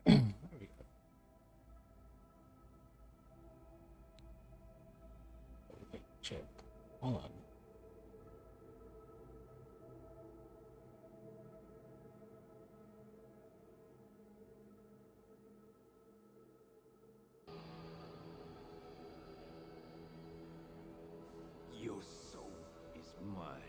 There we go. Okay, check. Hold on. Your soul is mine.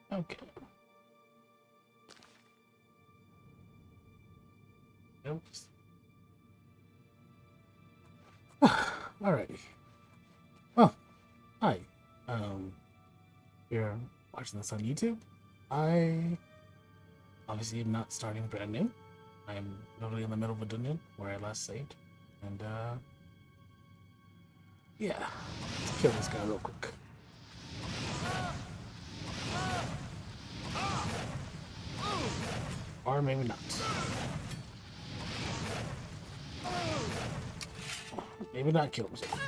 Okay. Oops. Alrighty. Well, hi. You're watching this on YouTube. I obviously am not starting brand new. I'm literally in the middle of a dungeon where I last saved. And yeah. Let's kill this guy real quick. Or maybe not. Maybe not kill him so quick.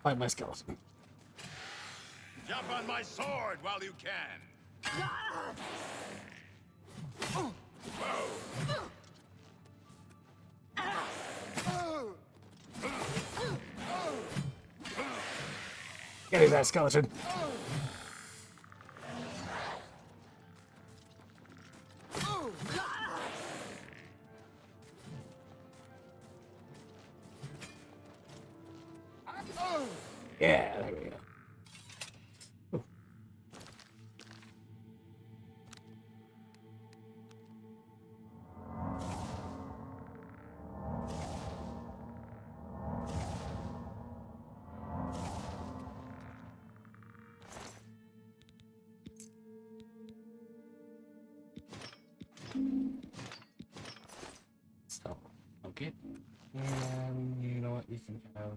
Fight my skeleton. Jump on my sword while you can. Get his ass, skeleton. Yeah, there we go. Ooh. So, okay. And you know what? You can have.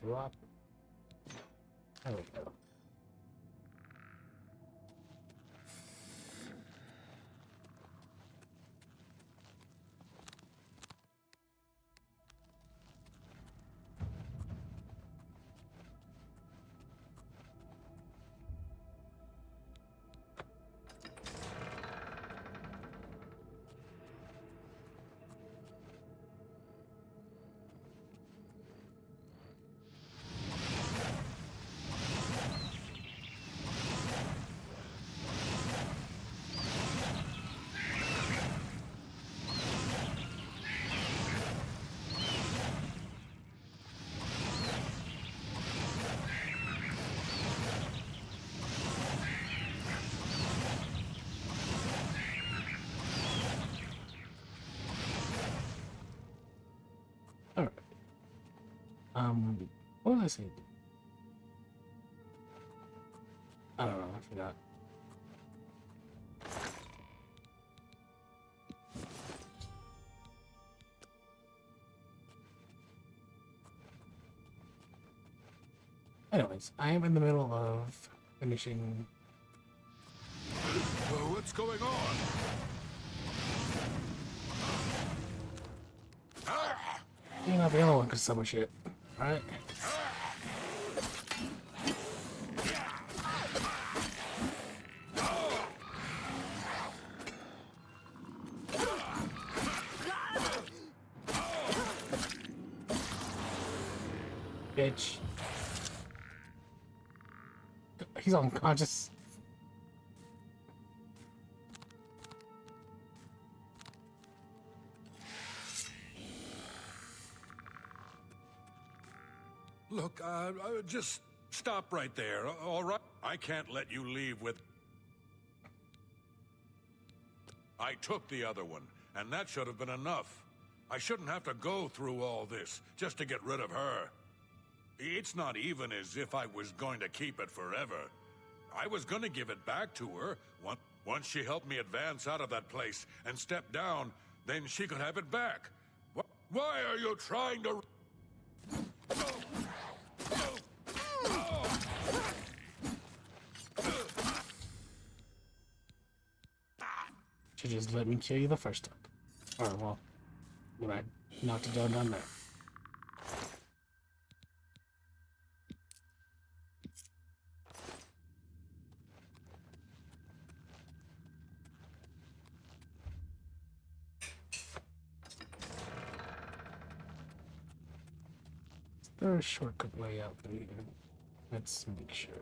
Drop. There we go. All right. What was I saying? I don't know. I forgot. Anyways, I am in the middle of finishing. What's going on? You're not the only one can summon shit. Alright? Bitch. He's unconscious. Look, just stop right there, all right? I can't let you leave with... I took the other one, and that should have been enough. I shouldn't have to go through all this just to get rid of her. It's not even as if I was going to keep it forever. I was going to give it back to her. Once she helped me advance out of that place and step down, then she could have it back. Why are you trying to... Should just let me kill you the first time. Or, well, when I knocked it down there. Is there a shortcut way out there? Let's make sure.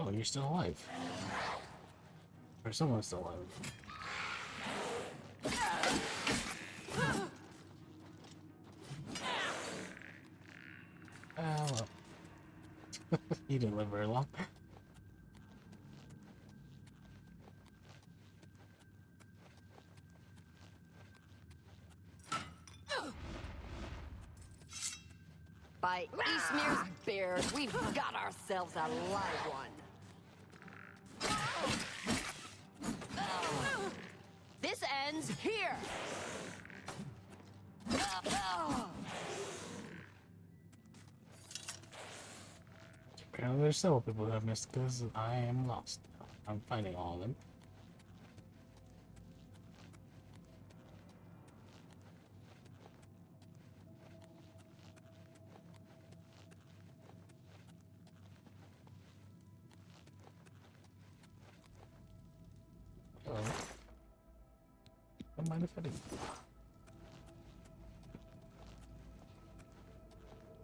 Oh, you're still alive. Or someone's still alive. Well. You didn't live very long. By Eastmere's bears, we've got ourselves a live one. This ends here. Apparently there's several people who have missed because I am lost. I'm finding all of them. Hello. Don't mind if I do.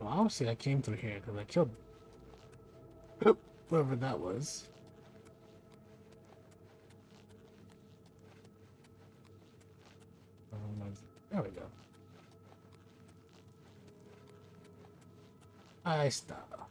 Well, obviously I came through here because I killed whoever that was. There we go. I stop.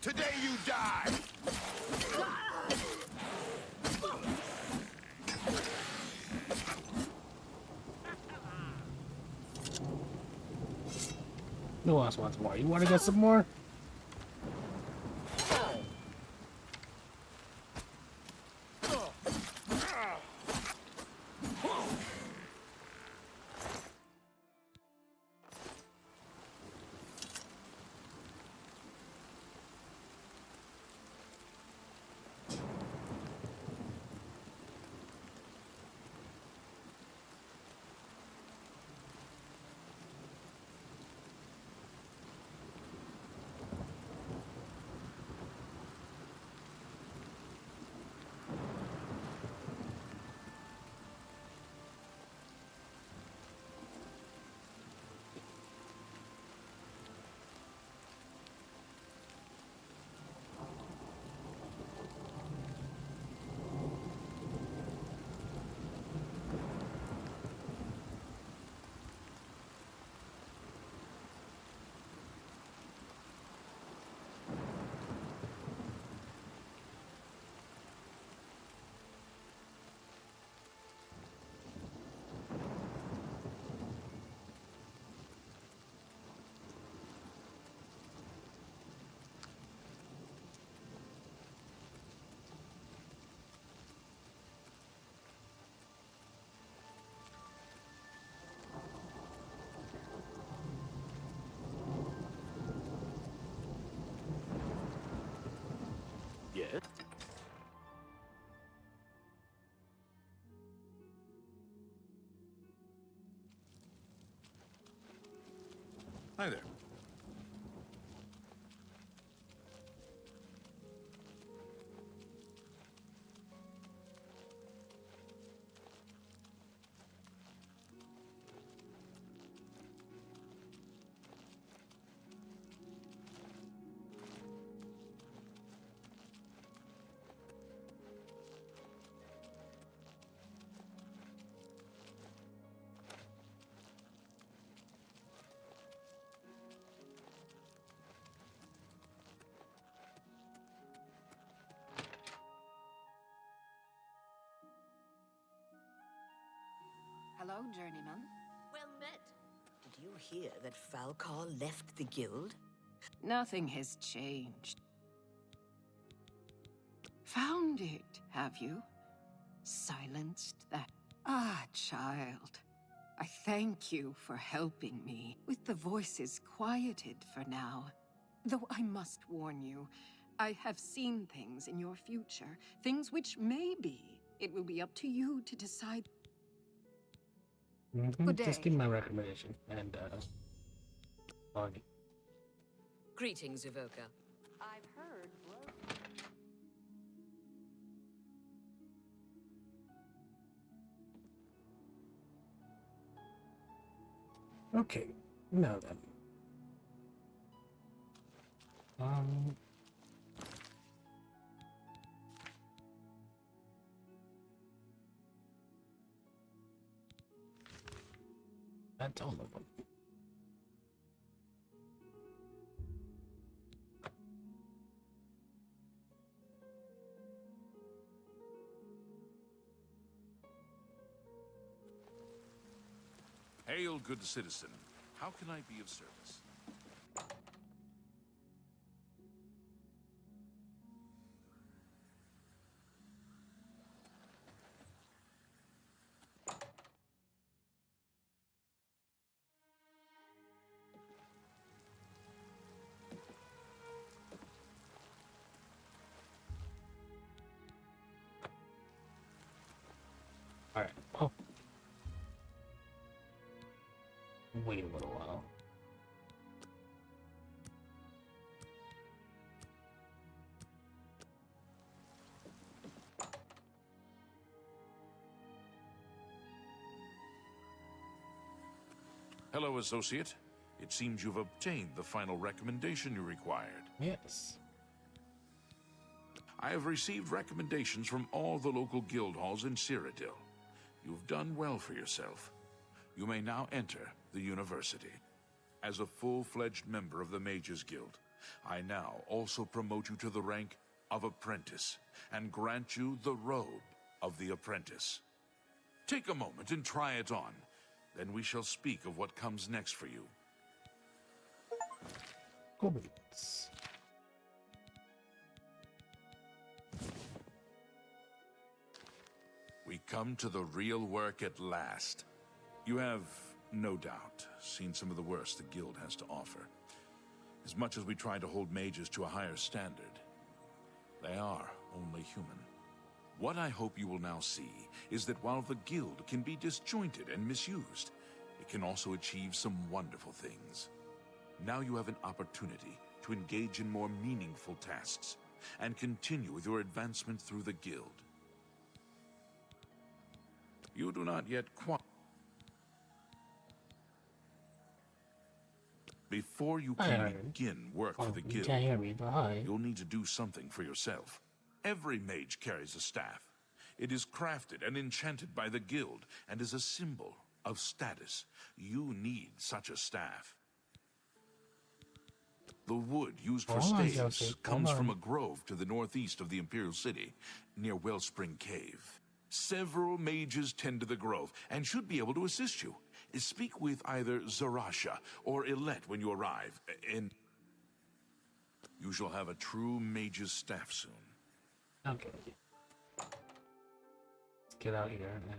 Today you die! Who else wants more? You want to get some more? Yes? Hi there. Hello, journeyman. Well met. Did you hear that Falcar left the guild? Nothing has changed. Found it, have you? Silenced that. Ah, child. I thank you for helping me, with the voices quieted for now. Though I must warn you, I have seen things in your future, things which maybe it will be up to you to decide. Good Just day. give me my recommendation and log in. Greetings, Evoker. I've heard, bro. Okay, now then. That's all of them. Hail, good citizen. How can I be of service? All right. Oh, wait a little while. Hello, associate. It seems you've obtained the final recommendation you required. Yes. I have received recommendations from all the local guild halls in Cyrodiil. You've done well for yourself. You may now enter the university. As a full-fledged member of the Mages Guild, I now also promote you to the rank of apprentice and grant you the robe of the apprentice. Take a moment and try it on. Then we shall speak of what comes next for you. Cool beans. We come to the real work at last. You have, no doubt, seen some of the worst the guild has to offer. As much as we try to hold mages to a higher standard, they are only human. What I hope you will now see is that while the guild can be disjointed and misused, it can also achieve some wonderful things. Now you have an opportunity to engage in more meaningful tasks and continue with your advancement through the guild. You do not yet Before you can begin work for the You guild, can't hear me, but hi. you'll need to do something for yourself. Every mage carries a staff. It is crafted and enchanted by the guild and is a symbol of status. You need such a staff. The wood used for Hold on, staves Josie. comes Hold from on. a grove to the northeast of the Imperial City, near Wellspring Cave. Several mages tend to the grove and should be able to assist you. Speak with either Zarasha or Ilette when you arrive, and you shall have a true mage's staff soon. Okay. Let's get out here and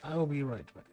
I will be right back.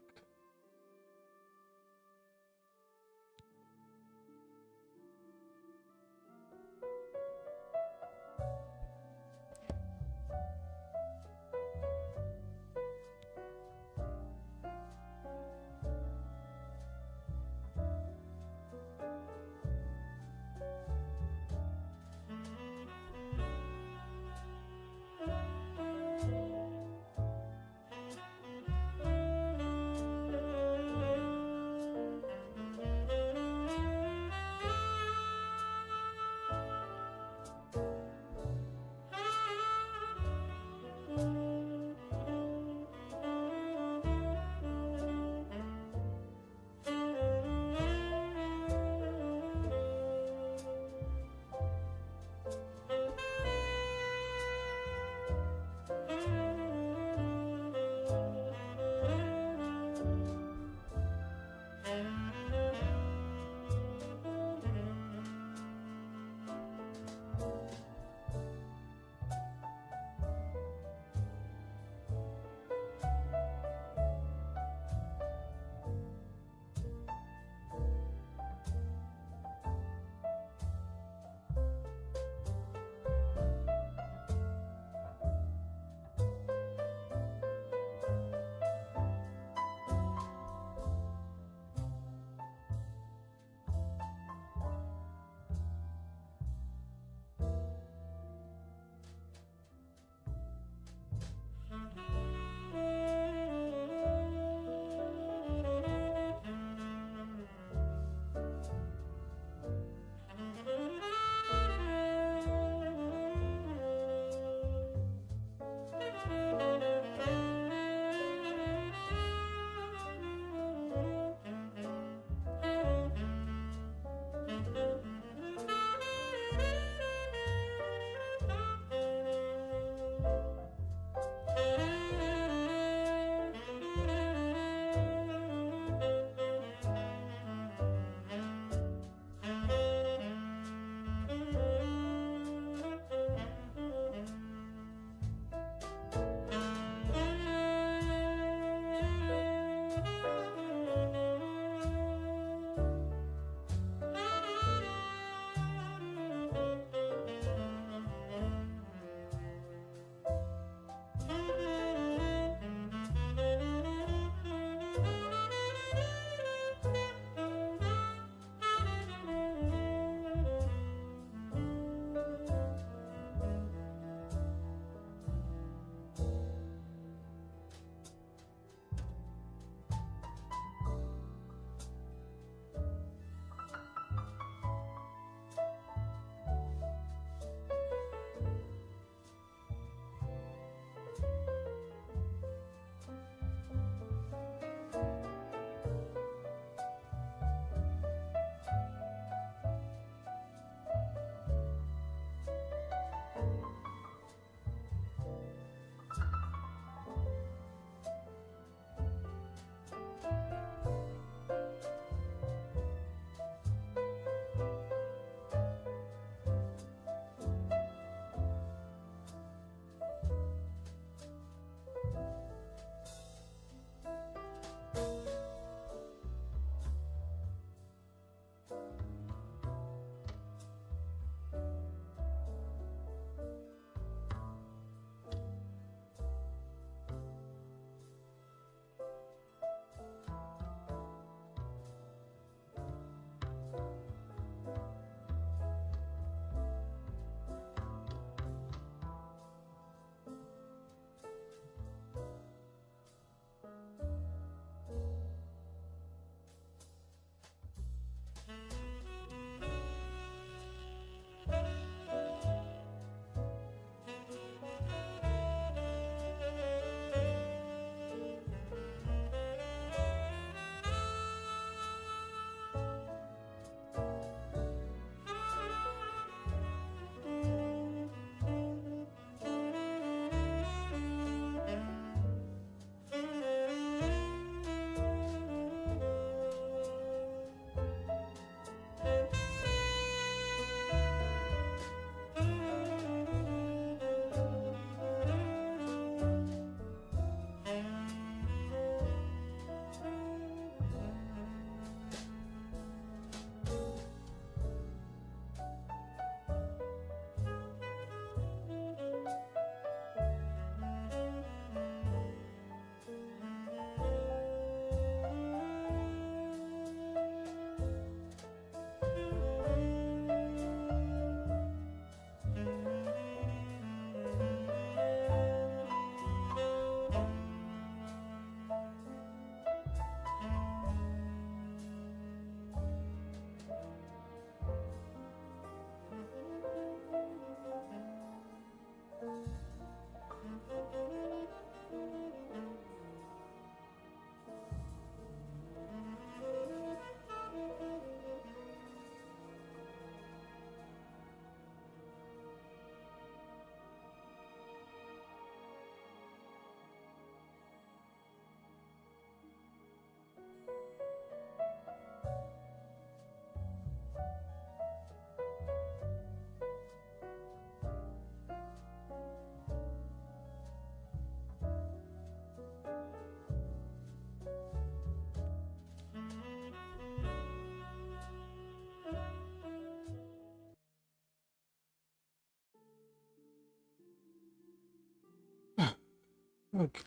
Okay.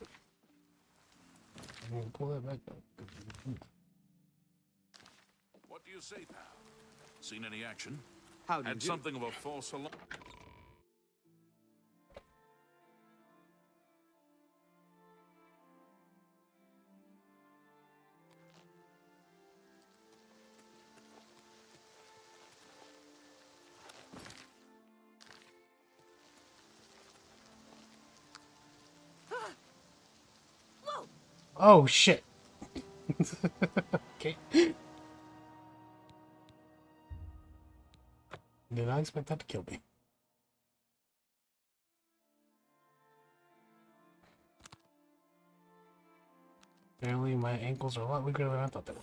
I'm gonna pull that back up. What do you say, pal? Seen any action? How do you Had do? something of a false alarm. Oh shit. Okay. Did not expect that to kill me. Apparently my ankles are a lot weaker than I thought they were.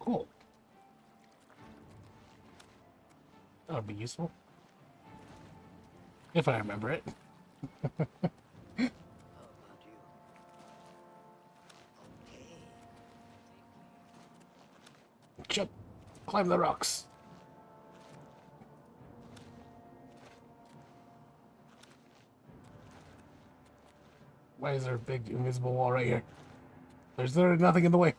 Cool. That would be useful. If I remember it. How about you? Okay. Jump. Climb the rocks. Why is there a big invisible wall right here? There's literally nothing in the way.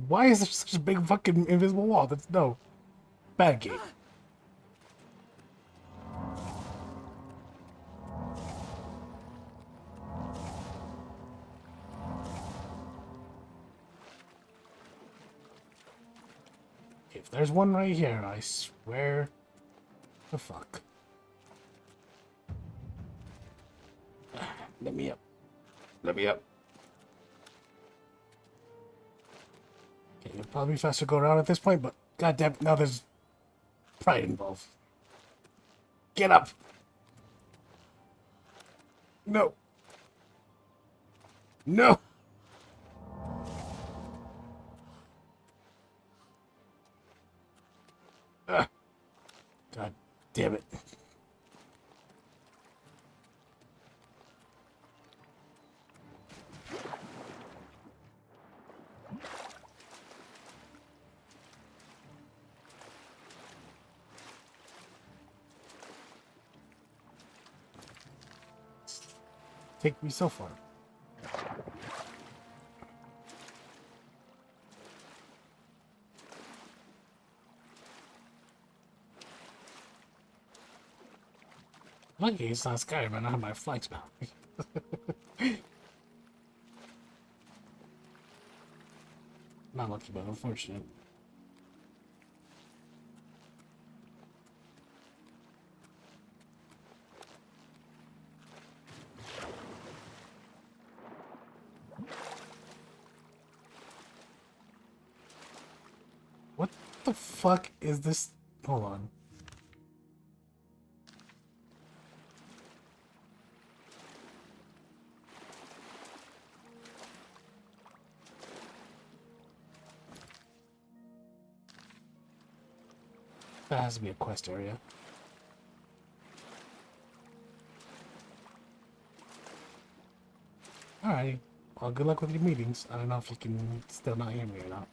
Why is there such a big fucking invisible wall? That's no. Bad game. If there's one right here, I swear the fuck. Let me up. Let me up. Okay, it'd probably be faster to go around at this point, but goddamn, now there's pride involved. Get up! No! No! Ah. God damn it. Take me so far. Lucky it's not Skyrim, I don't have my flights now. Not lucky, but unfortunate. What the fuck is this? Hold on. That has to be a quest area. Alright. Well, good luck with your meetings. I don't know if you can still not hear me or not.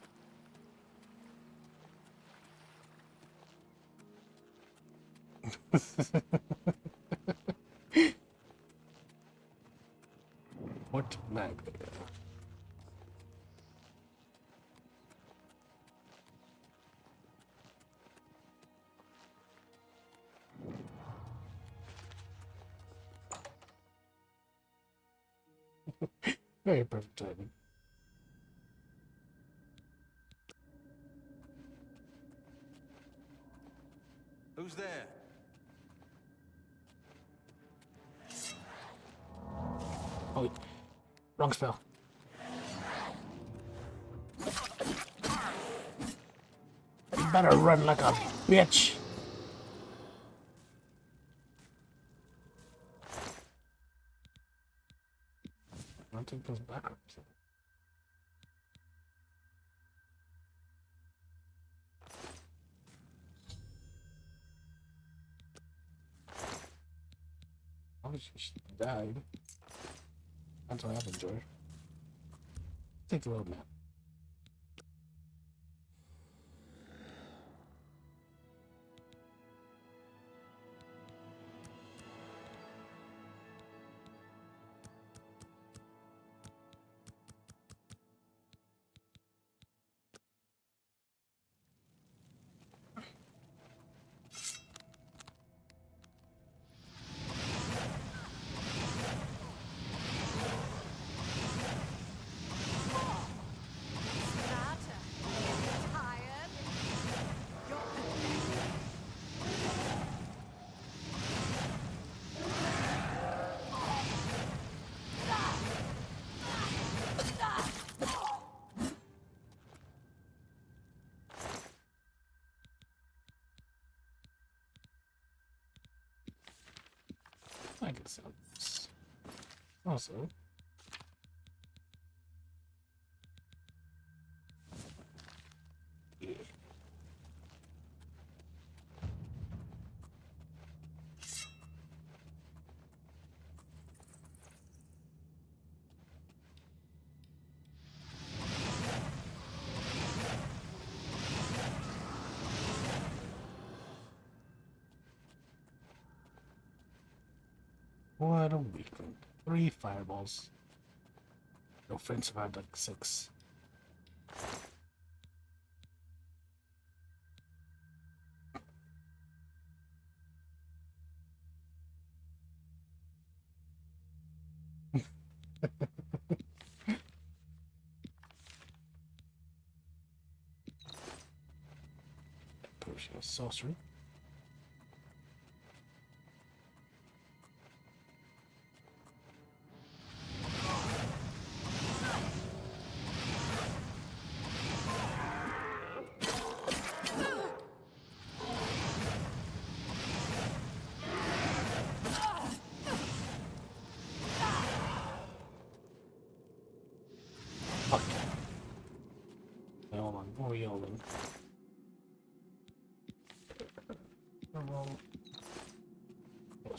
What mag? Very perfect timing. Who's there? Oh, wait. Wrong spell. You better run like a bitch. I'll take those backups. Obviously, she died. That's what happened, George. Take the road map. I can sell this. Also, yeah. What a weekend. 3 fireballs. No friend survived like 6. Potion of sorcery. Fuck. Wait, hold on. What are we holding? Roll. Where-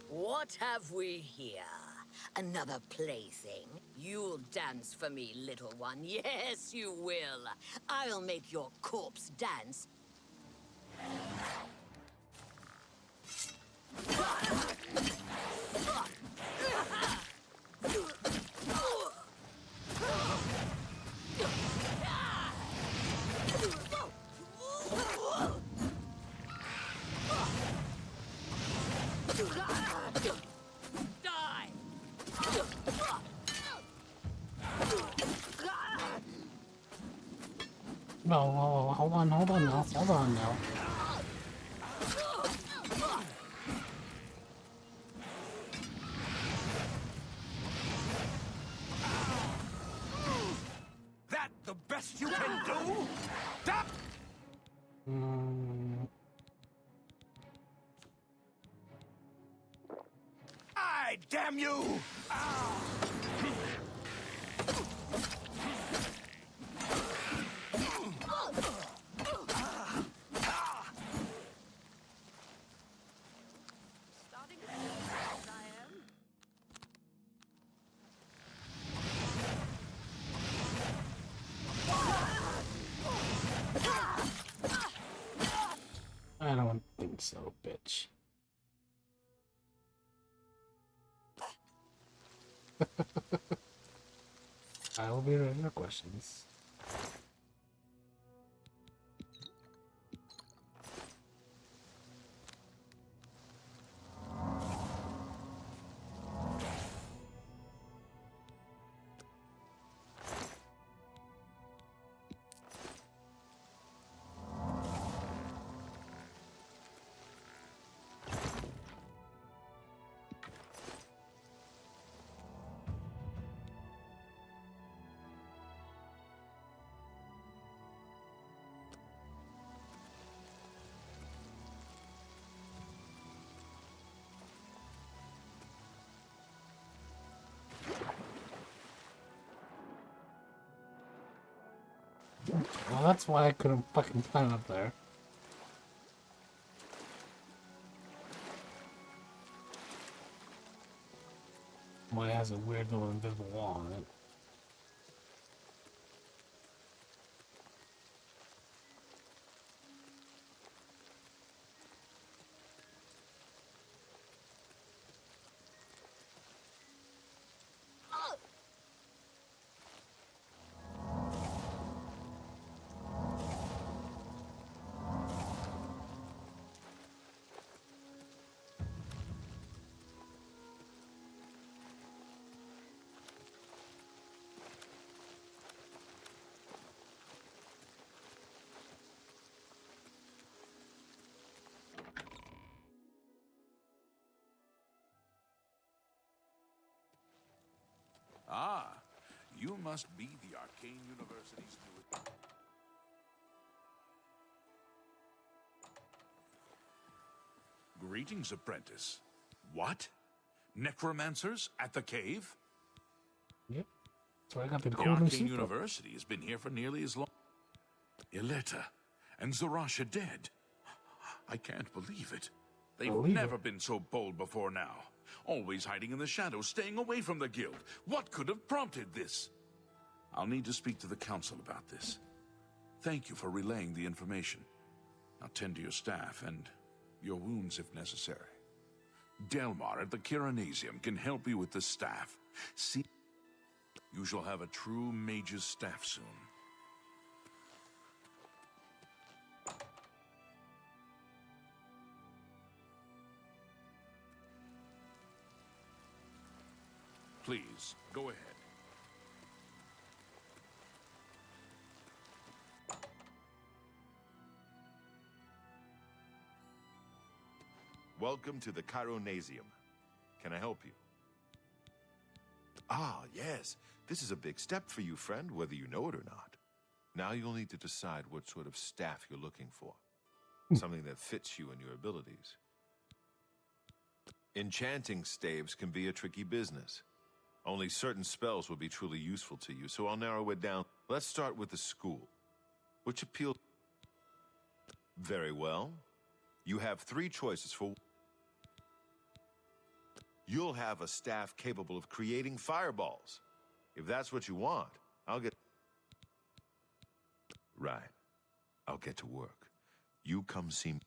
What have we here? Another plaything? You'll dance for me, little one. Yes, you will. I'll make your corpse dance. Die! No, hold on now. Hold on now. That the best you can do? Da Damn you! Starting to feel as I am. I don't think so, bitch. I will be ready for questions. Well, that's why I couldn't fucking climb up there. Why it has a weird little invisible wall on it. Ah, you must be the Arcane University's new... Greetings, apprentice. What? Necromancers at the cave? Yep. So I got the The cool new Arcane suit. University has been here for nearly as long. Ileta and Zarasha dead. I can't believe it. They've Believe never it. been so bold before now. Always hiding in the shadows, staying away from the guild. What could have prompted this? I'll need to speak to the council about this. Thank you for relaying the information. Now tend to your staff and your wounds if necessary. Delmar at the Kiranasium can help you with the staff. See, you shall have a true mage's staff soon. Please, go ahead. Welcome to the Chironasium. Can I help you? Ah, yes. This is a big step for you, friend, whether you know it or not. Now you'll need to decide what sort of staff you're looking for. Something that fits you and your abilities. Enchanting staves can be a tricky business. Only certain spells will be truly useful to you, so I'll narrow it down. Let's start with the school. Which appeals... Very well. You have 3 choices for... You'll have a staff capable of creating fireballs. If that's what you want, I'll get... Right. I'll get to work. You come see me.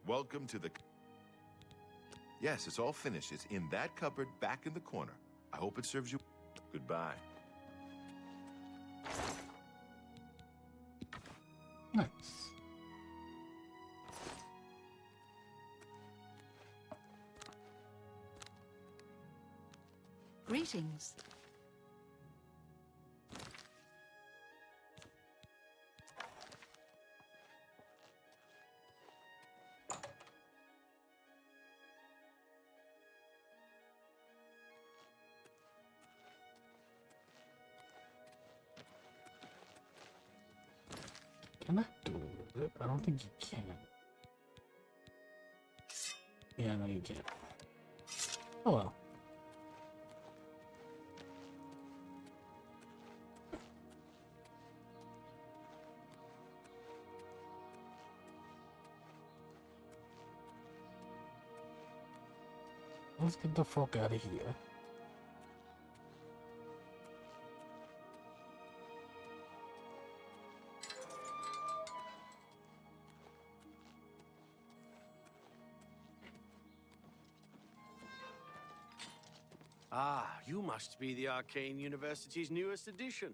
Welcome to the... Yes, it's all finished. It's in that cupboard back in the corner. I hope it serves you... Goodbye. Nice. Greetings. Can I do it? I don't think you can. Yeah, no, you can't. Oh well. Let's get the fuck out of here. Ah, you must be the Arcane University's newest addition.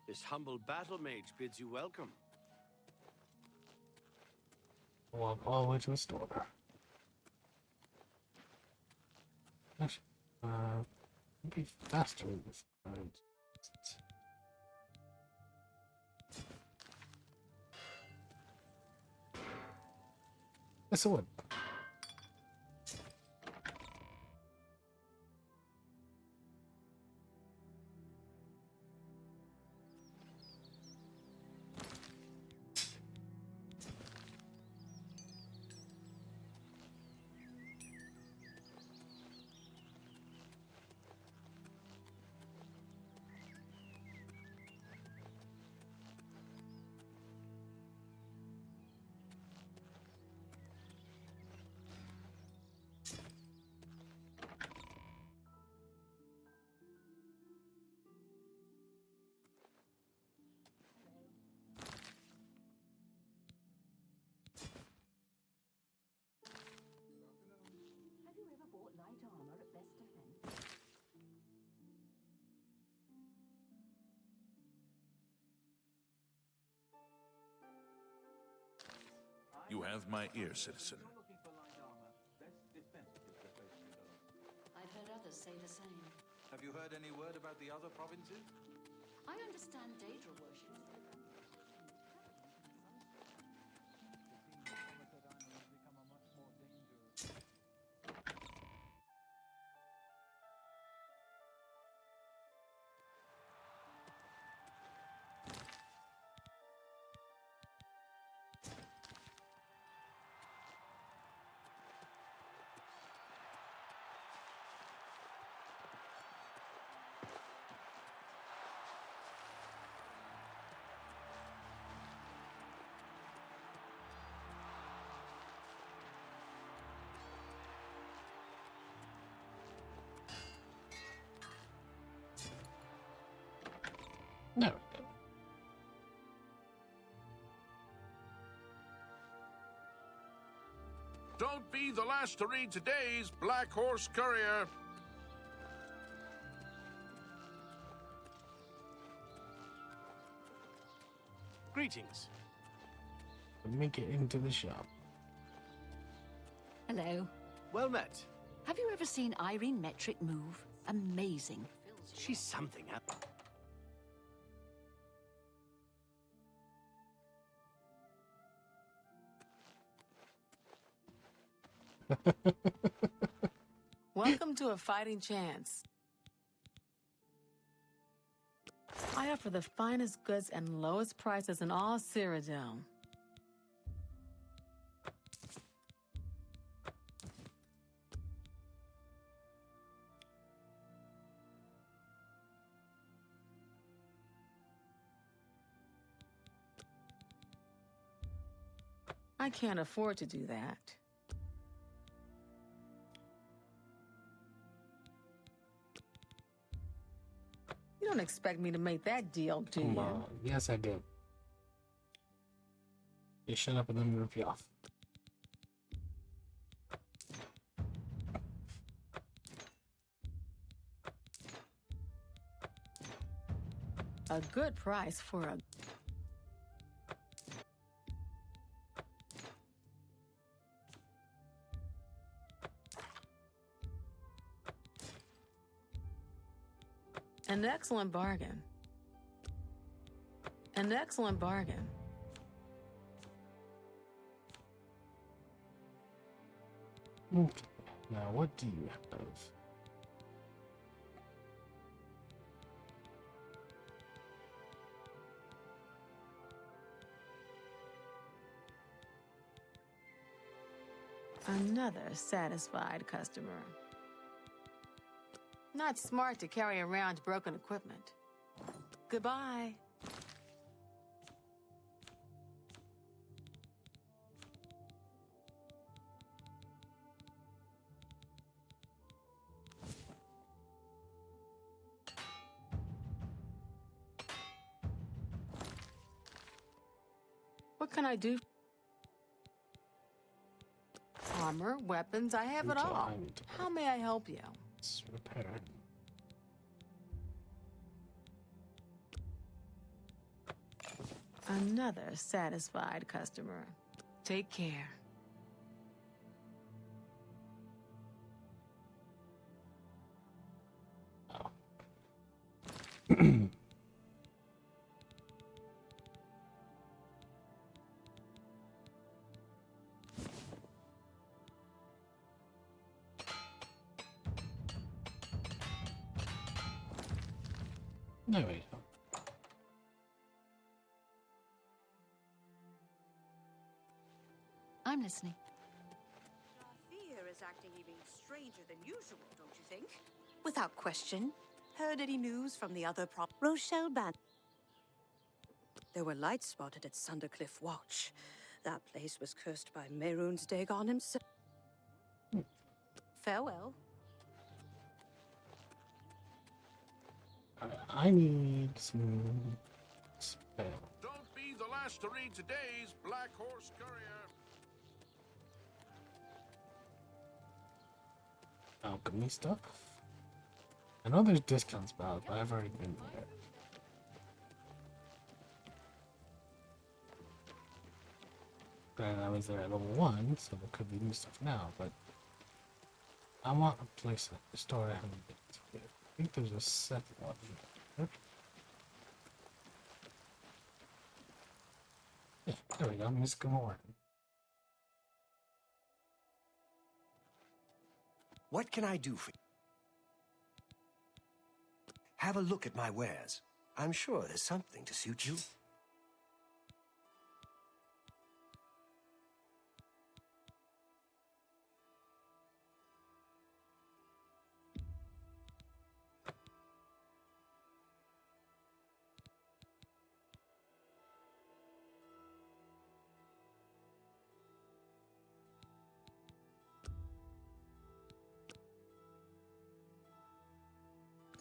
This humble battle mage bids you welcome. Walk all the way to the store. Actually, it'd be faster with Yes, it would. Have you ever bought light armor at Best Defense? You have my ear, citizen. I've heard others say the same. Have you heard any word about the other provinces? I understand Daedra worships. No. Don't be the last to read today's Black Horse Courier. Greetings. Make it into the shop. Hello. Well met. Have you ever seen Irene Metric move? Amazing. She's something, huh? Welcome to A Fighting Chance. I offer the finest goods and lowest prices in all Cyrodiil. I can't afford to do that. You don't expect me to make that deal, do Come you? on. Yes, I do. You shut up and let me rip you off. A good price for a... An excellent bargain. An excellent bargain. Okay. Now, what do you have? Another satisfied customer. Not smart to carry around broken equipment. Goodbye. What can I do? Armor, weapons, I have it all. How may I help you? Let's repair. Another satisfied customer. Take care. There we go. I'm listening. Fear is acting even stranger than usual, don't you think? Without question. Heard any news from the other Rochelle Ban. There were lights spotted at Sundercliff Watch. That place was cursed by Mehrunes Dagon himself. Farewell. I need some spell. Don't be the last to read today's Black Horse Courier. Alchemy stuff. I know there's discount spells, but I've already been there. Granted, I was there at level 1, so there could be new stuff now, but I want a place like the store I haven't been to yet. I think there's a second one. Yeah, there we go, Miss Gamora. What can I do for you? Have a look at my wares. I'm sure there's something to suit you.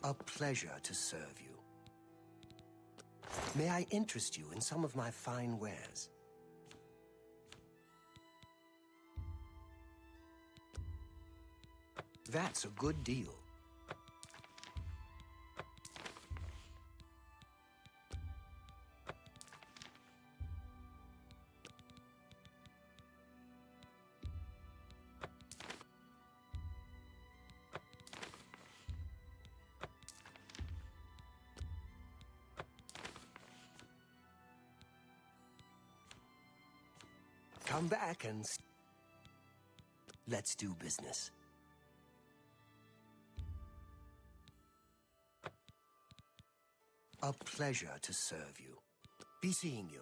A pleasure to serve you. May I interest you in some of my fine wares? That's a good deal. Come back and let's do business. A pleasure to serve you. Be seeing you.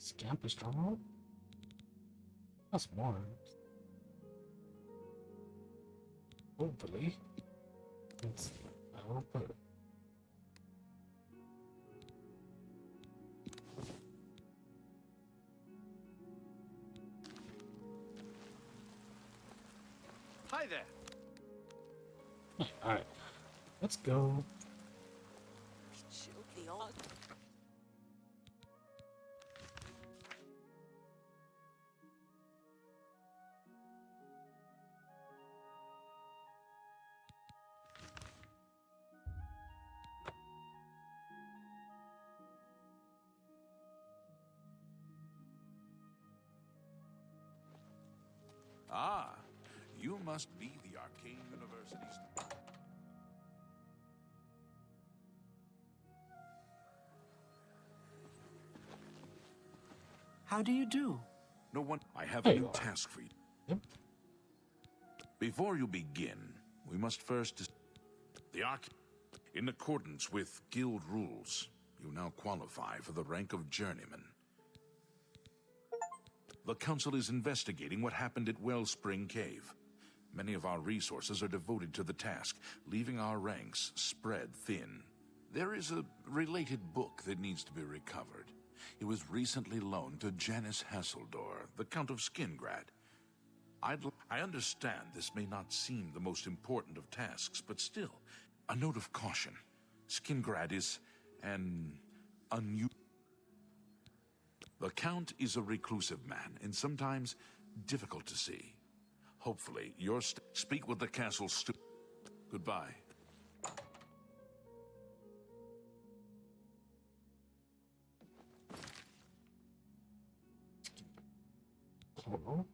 Scamp a stronghold? That's more. Hopefully. Let's see. I will put there. Alright, let's go. Ah, you must be the Arcane University's... How do you do? No one... I have There a you new are. task for you. Yep. Before you begin, we must first... The Arc... In accordance with Guild rules, you now qualify for the rank of Journeyman. The Council is investigating what happened at Wellspring Cave. Many of our resources are devoted to the task, leaving our ranks spread thin. There is a related book that needs to be recovered. It was recently loaned to Janice Hasseldor, the Count of Skingrad. I understand this may not seem the most important of tasks, but still, a note of caution. Skingrad is an unusual... The Count is a reclusive man, and sometimes difficult to see. Hopefully, speak with the castle Goodbye. Hello?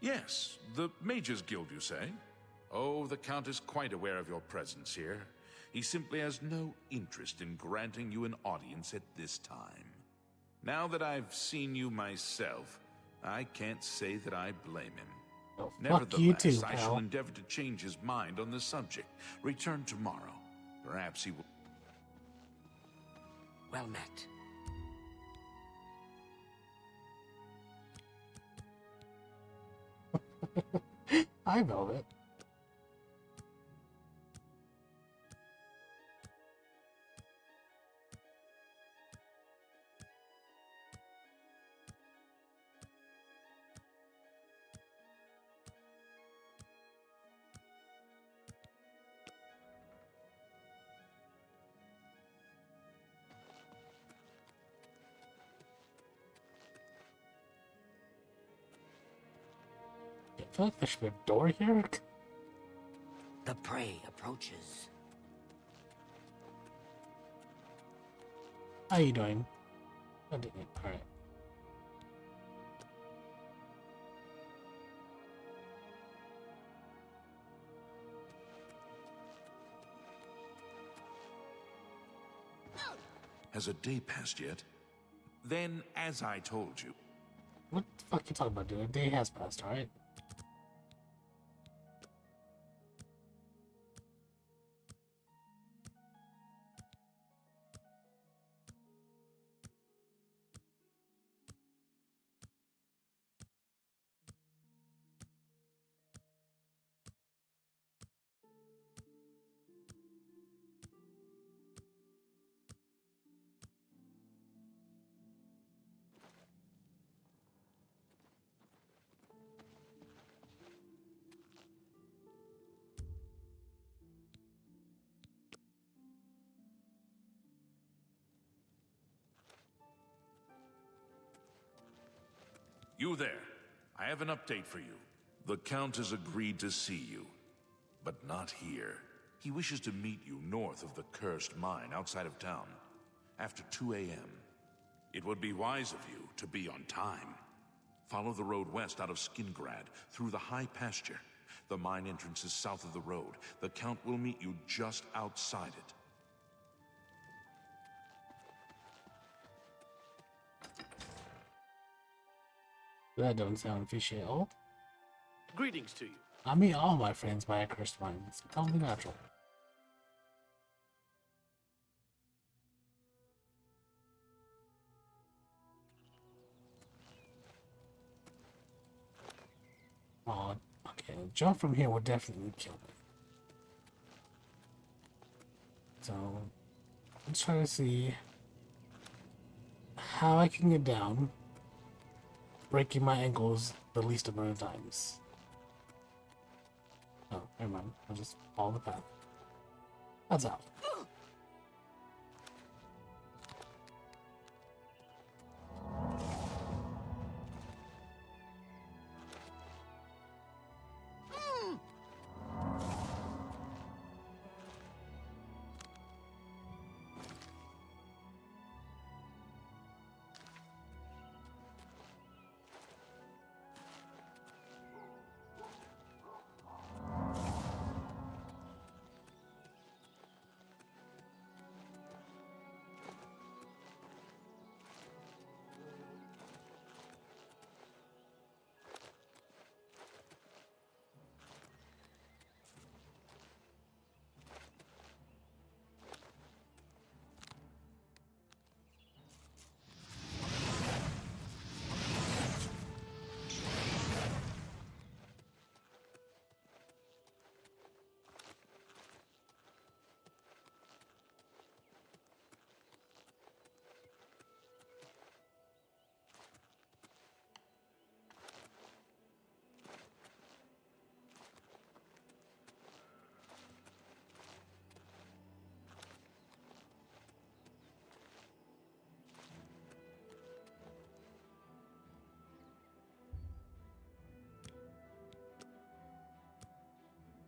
Yes, the Mages Guild, you say? Oh, the Count is quite aware of your presence here. He simply has no interest in granting you an audience at this time. Now that I've seen you myself, I can't say that I blame him. Oh, fuck Nevertheless, you too, I shall pal. endeavor to change his mind on the subject. Return tomorrow. Perhaps he will... Well met. Hi, Velvet. I feel like there should be a door here. The prey approaches. How you doing? Alright. Has a day passed yet? Then, as I told you... What the fuck you talking about, dude? A day has passed, alright? You there. I have an update for you. The Count has agreed to see you, but not here. He wishes to meet you north of the cursed mine outside of town, after 2 a.m. It would be wise of you to be on time. Follow the road west out of Skingrad, through the high pasture. The mine entrance is south of the road. The Count will meet you just outside it. That doesn't sound fishy at all. Greetings to you. I meet all my friends by a cursed mind. It's totally natural. Oh, okay. A jump from here would definitely kill me. So, let's try to see how I can get down, breaking my ankles the least amount of times. Oh, never mind. I'll just follow the path. That's out.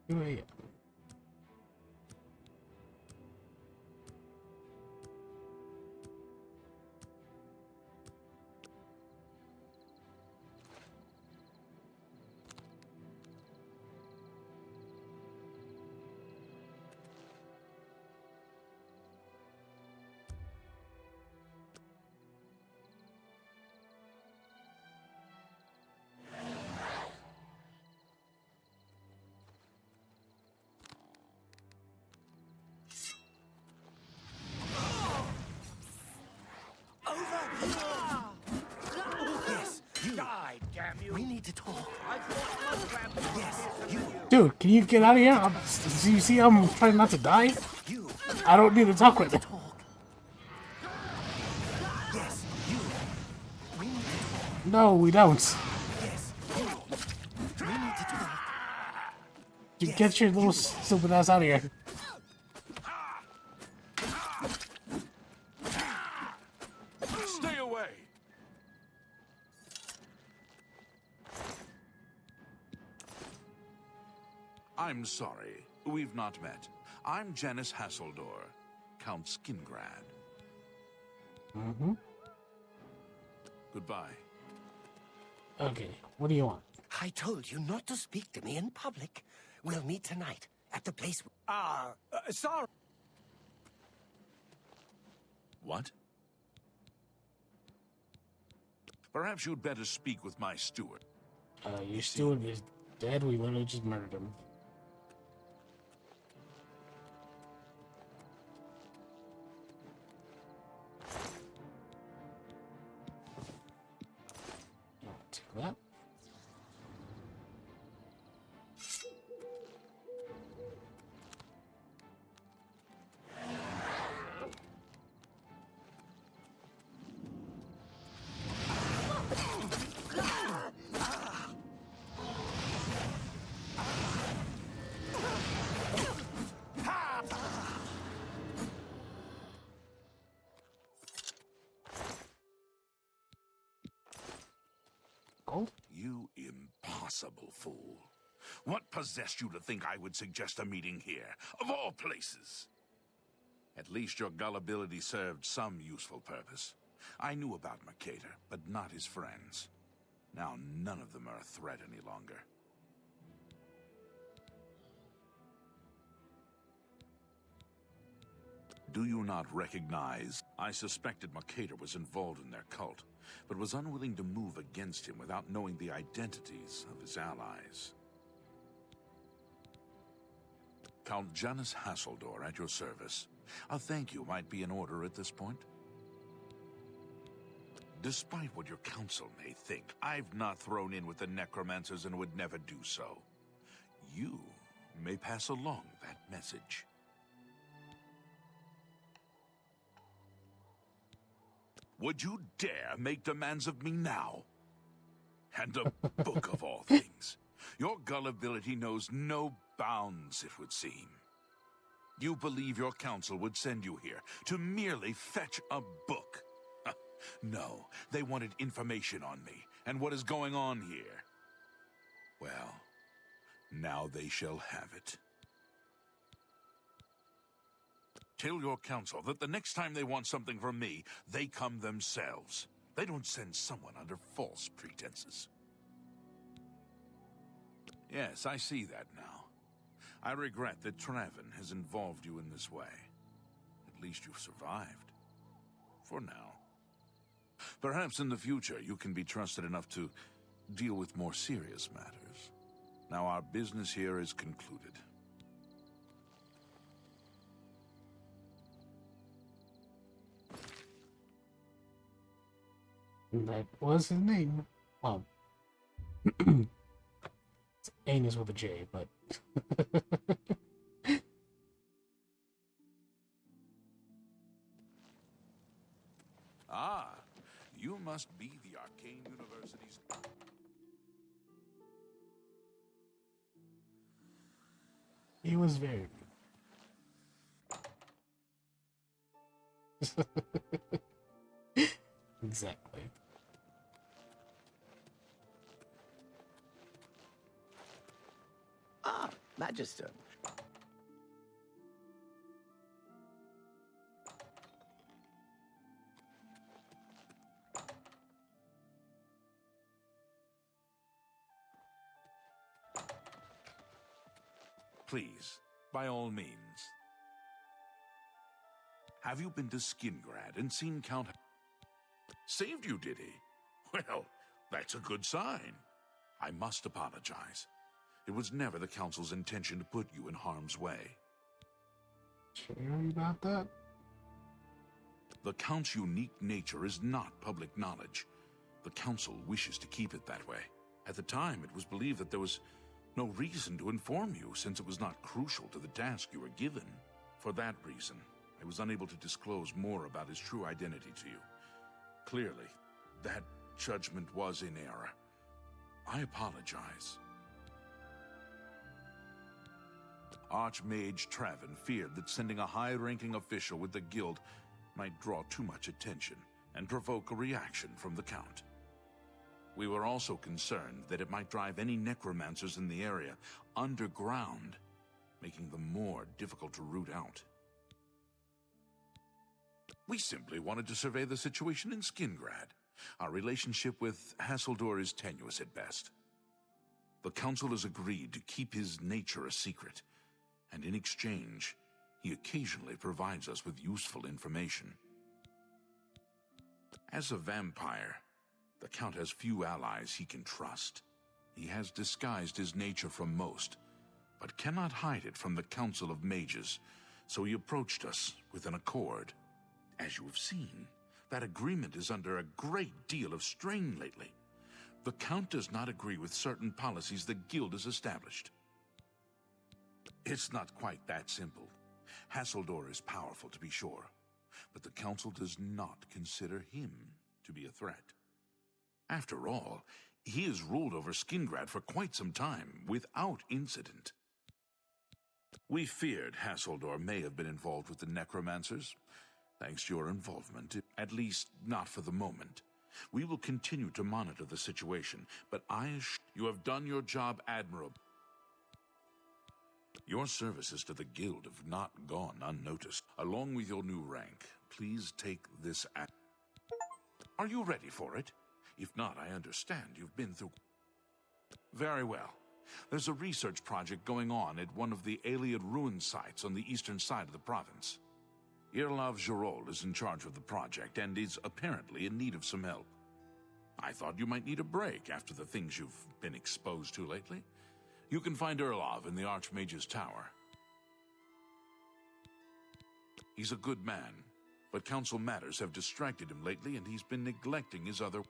Here I am. We need to talk. Yes, Dude, can you get out of here? Do you see I'm trying not to die? I don't need to talk right now. Yes, you. We need to talk. No, we don't. Yes, you. We need to talk. You get your little stupid ass out of here. Stay away! I'm sorry, we've not met. I'm Janice Hasseldor, Count Skingrad. Mm-hmm. Goodbye. Okay, what do you want? I told you not to speak to me in public. We'll meet tonight at the place. Sorry. What? Perhaps you'd better speak with my steward. Your steward is dead. We literally just murdered him. Take that. You impossible fool. What possessed you to think I would suggest a meeting here, of all places? At least your gullibility served some useful purpose. I knew about Mercator, but not his friends. Now none of them are a threat any longer. Do you not recognize? I suspected Mercator was involved in their cult, but was unwilling to move against him without knowing the identities of his allies. Count Janus Hasseldor at your service. A thank you might be in order at this point. Despite what your council may think, I've not thrown in with the necromancers and would never do so. You may pass along that message. Would you dare make demands of me now? And a book of all things. Your gullibility knows no bounds, it would seem. You believe your council would send you here to merely fetch a book? No, they wanted information on me and what is going on here. Well, now they shall have it. Tell your council that the next time they want something from me, they come themselves. They don't send someone under false pretenses. Yes, I see that now. I regret that Traven has involved you in this way. At least you've survived. For now. Perhaps in the future you can be trusted enough to deal with more serious matters. Now our business here is concluded. That was his name. Well, it's Anus with a J, but... Ah, you must be the Arcane University's... He was very good. Exactly. Ah, Magister. Please, by all means. Have you been to Skingrad and seen Count... Saved you, did he? Well, that's a good sign. I must apologize. It was never the Council's intention to put you in harm's way. Sure about that? The Count's unique nature is not public knowledge. The Council wishes to keep it that way. At the time, it was believed that there was no reason to inform you, since it was not crucial to the task you were given. For that reason, I was unable to disclose more about his true identity to you. Clearly, that judgment was in error. I apologize. Archmage Traven feared that sending a high-ranking official with the guild might draw too much attention and provoke a reaction from the Count. We were also concerned that it might drive any necromancers in the area underground, making them more difficult to root out. We simply wanted to survey the situation in Skingrad. Our relationship with Hasseldor is tenuous at best. The Council has agreed to keep his nature a secret, and in exchange, he occasionally provides us with useful information. As a vampire, the Count has few allies he can trust. He has disguised his nature from most, but cannot hide it from the Council of Mages, so he approached us with an accord. As you have seen, that agreement is under a great deal of strain lately. The Count does not agree with certain policies the Guild has established. It's not quite that simple. Hasseldor is powerful, to be sure, but the Council does not consider him to be a threat. After all, he has ruled over Skingrad for quite some time, without incident. We feared Hasseldor may have been involved with the necromancers. Thanks to your involvement, at least not for the moment. We will continue to monitor the situation, but you have done your job admirably. Your services to the Guild have not gone unnoticed. Along with your new rank, please take this act. Are you ready for it? If not, I understand you've been through... Very well. There's a research project going on at one of the Aliad ruin sites on the eastern side of the province. Irlav Jarol is in charge of the project and is apparently in need of some help. I thought you might need a break after the things you've been exposed to lately. You can find Irlav in the Archmage's Tower. He's a good man, but council matters have distracted him lately, and he's been neglecting his other...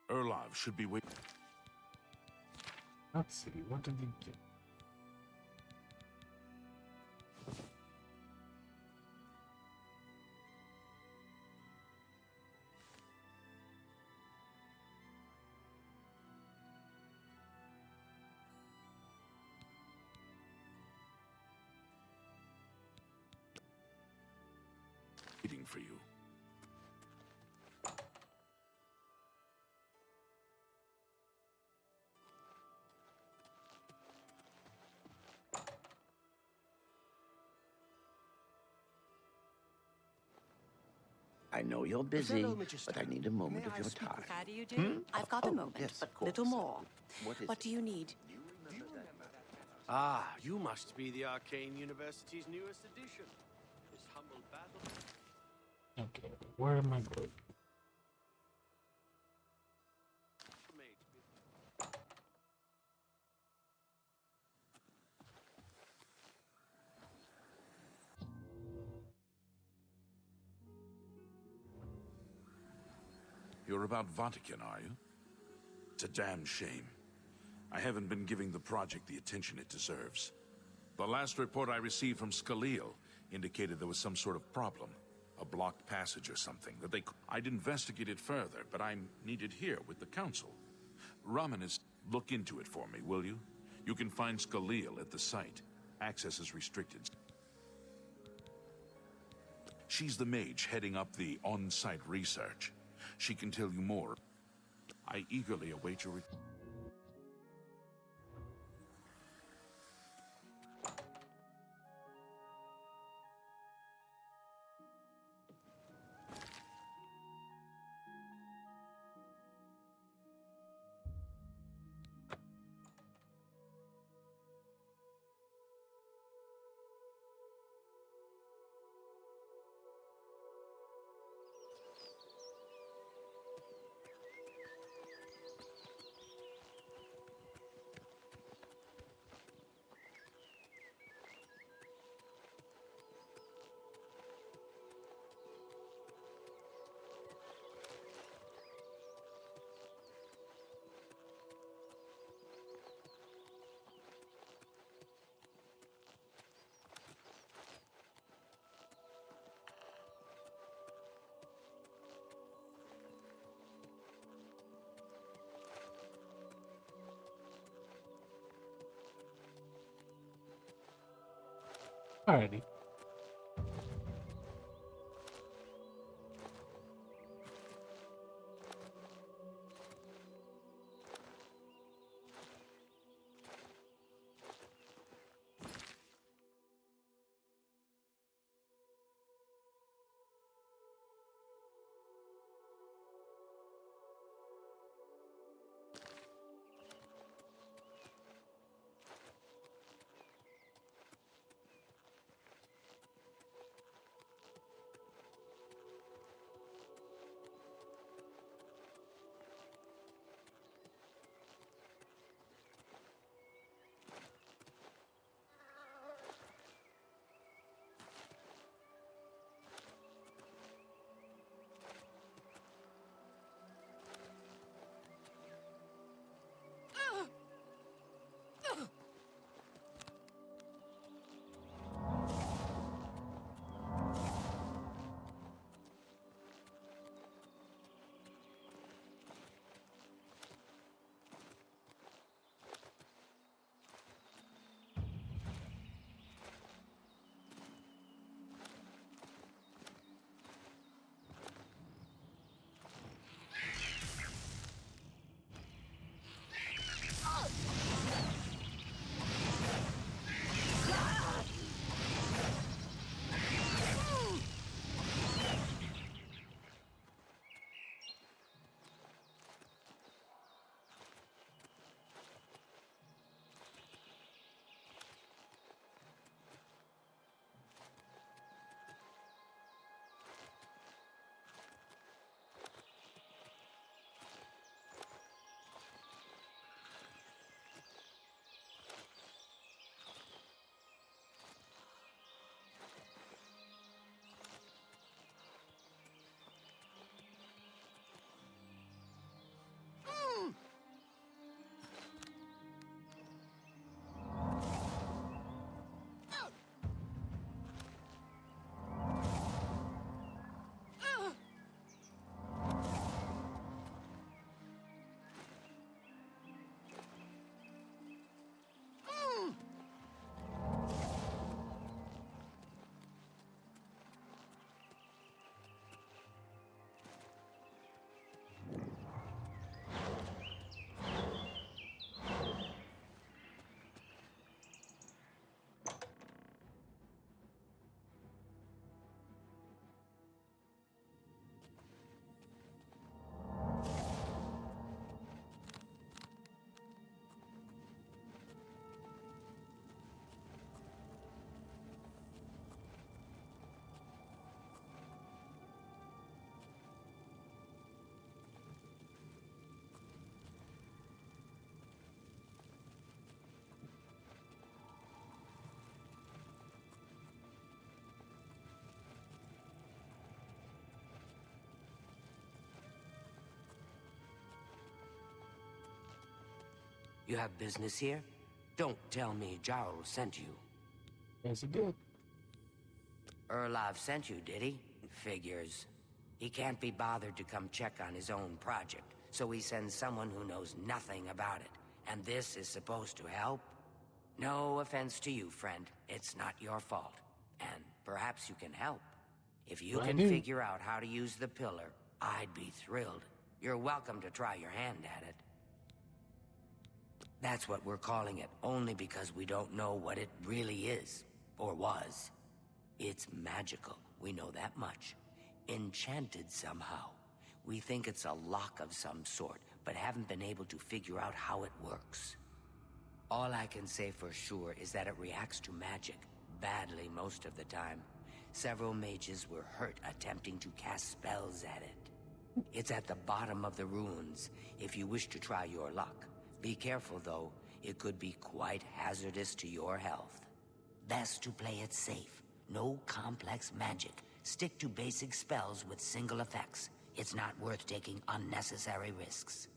Erlov should be waiting. Let's see, what did he get? Waiting for you. I know you're busy, but I need a moment of your time. How do you do? I've got a moment, yes, but of course. little more. What do you need? Ah, you must be the Arcane University's newest addition. This humble battle... Okay, where am I going? You're about Vatican, are you? It's a damn shame. I haven't been giving the project the attention it deserves. The last report I received from Scaleel indicated there was some sort of problem. A blocked passage or something that they... I'd investigate it further, but I'm needed here with the council. Raman is... Look into it for me, will you? You can find Scaleel at the site. Access is restricted. She's the mage heading up the on-site research. She can tell you more. I eagerly await your... Alrighty. You have business here? Don't tell me Jarl sent you. Yes, he did. Erlov sent you, did he? Figures. He can't be bothered to come check on his own project, so he sends someone who knows nothing about it. And this is supposed to help? No offense to you, friend. It's not your fault. And perhaps you can help. If you can figure out how to use the pillar, I'd be thrilled. You're welcome to try your hand at it. That's what we're calling it, only because we don't know what it really is, or was. It's magical, we know that much. Enchanted somehow. We think it's a lock of some sort, but haven't been able to figure out how it works. All I can say for sure is that it reacts to magic, badly most of the time. Several mages were hurt attempting to cast spells at it. It's at the bottom of the ruins, if you wish to try your luck. Be careful, though. It could be quite hazardous to your health. Best to play it safe. No complex magic. Stick to basic spells with single effects. It's not worth taking unnecessary risks.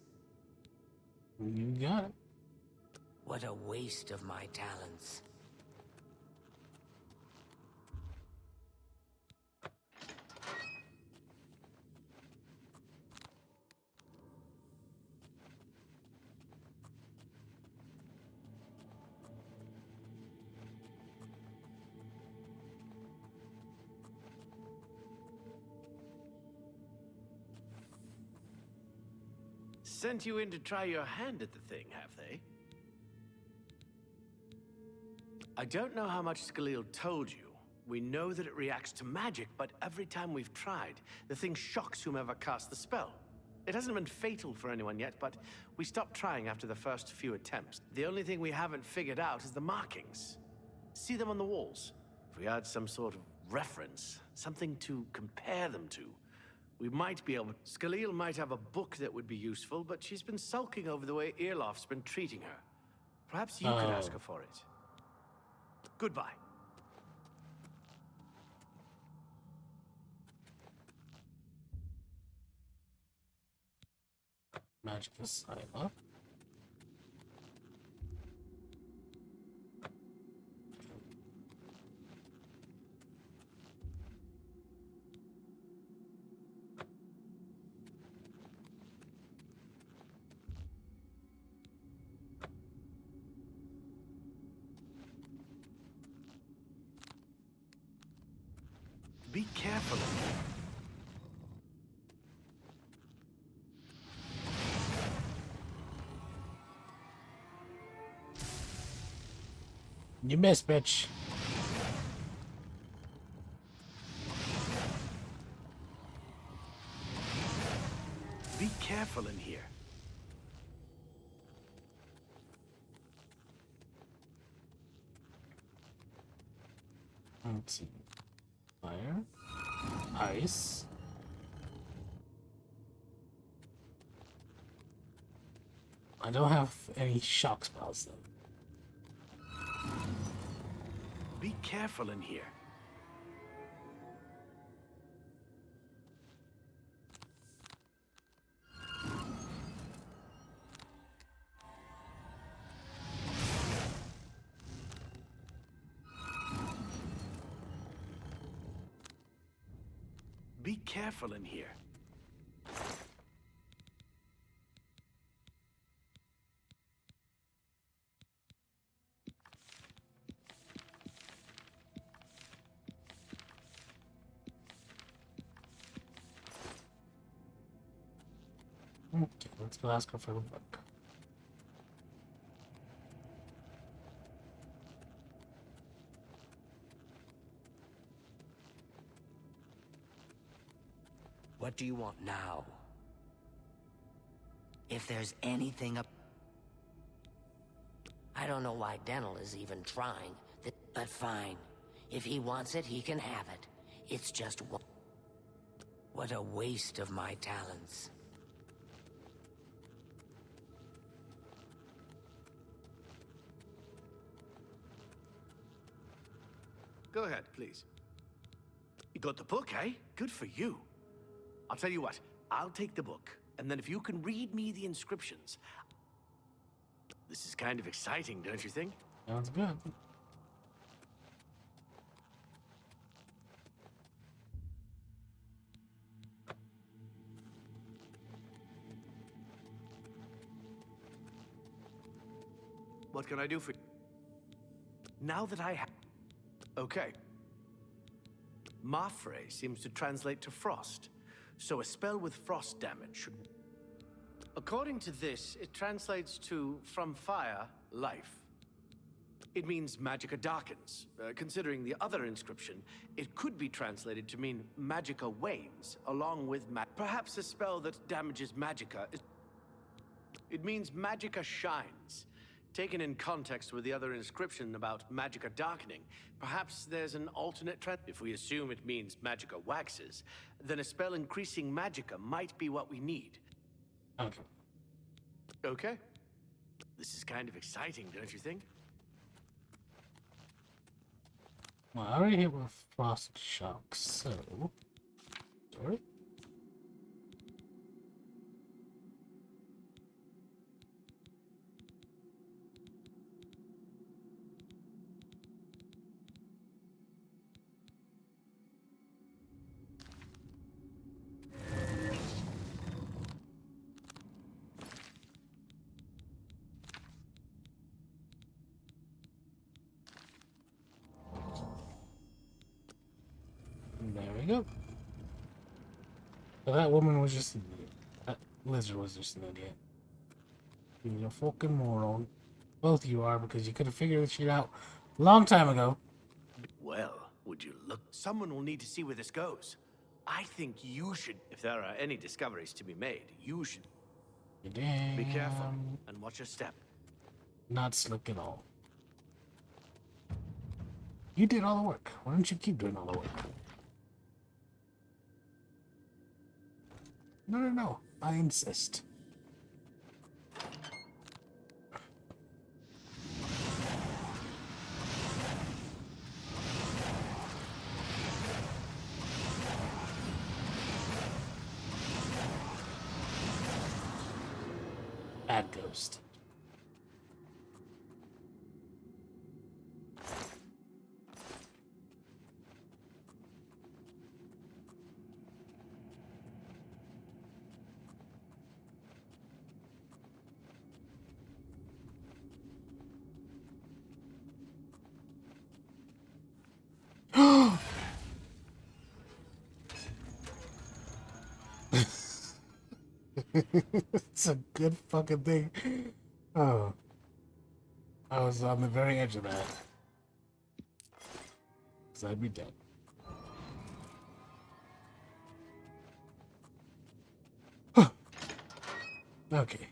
You got it. What a waste of my talents. Sent you in to try your hand at the thing, have they? I don't know how much Skalil told you. We know that it reacts to magic, but every time we've tried, the thing shocks whomever cast the spell. It hasn't been fatal for anyone yet, but we stopped trying after the first few attempts. The only thing we haven't figured out is the markings. See them on the walls? If we had some sort of reference, something to compare them to, we might be able... Skalil might have a book that would be useful, but she's been sulking over the way Irloff's been treating her. Perhaps you could ask her for it. Goodbye. Magical Asylum. Be careful. You missed, bitch. Be careful in here. Let's see. Fire. Ice. I don't have any shock spells though. Be careful in here. Be careful in here. Okay, let's go ask her for the book. What do you want now? If there's anything up... I don't know why Dental is even trying, but fine. If he wants it, he can have it. It's just what a waste of my talents. Go ahead, please. You got the book, eh? Good for you. I'll tell you what, I'll take the book, and then if you can read me the inscriptions... This is kind of exciting, don't you think? Sounds good. What can I do for you? Now that I have... Okay. Mafre seems to translate to frost, so a spell with frost damage should... According to this, it translates to from fire, life. It means magicka darkens. Considering the other inscription, it could be translated to mean magicka wanes, along with perhaps a spell that damages magicka is... It means magicka shines. Taken in context with the other inscription about magicka darkening, perhaps there's an alternate trend. If we assume it means magicka waxes, then a spell increasing magicka might be what we need. Okay. Okay. This is kind of exciting, don't you think? Well, I already hit with frost shock, so... Sorry? There we go. So that woman was just an idiot. That lizard was just an idiot. You're a fucking moron. Both of you are, because you could have figured this shit out a long time ago. Well, would you look? Someone will need to see where this goes. I think you should. If there are any discoveries to be made, you should. Damn. Be careful and watch your step. Not slick at all. You did all the work. Why don't you keep doing all the work? No, no, no. I insist. Bad ghost. It's a good fucking thing. Oh. I was on the very edge of that. Because I'd be dead. Okay.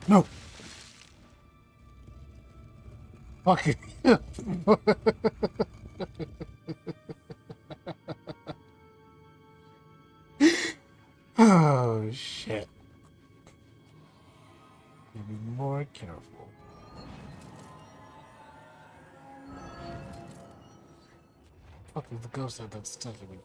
No. Fucking. Oh shit. Be more careful. Fuck is the ghost that's stuck in me?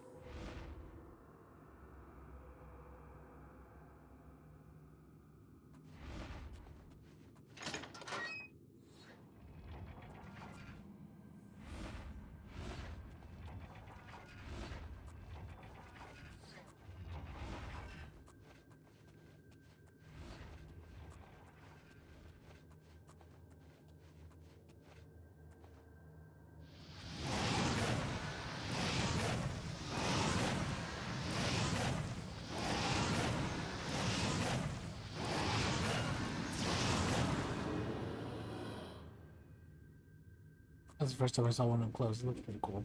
That's the first time I saw one up close. It looked pretty cool.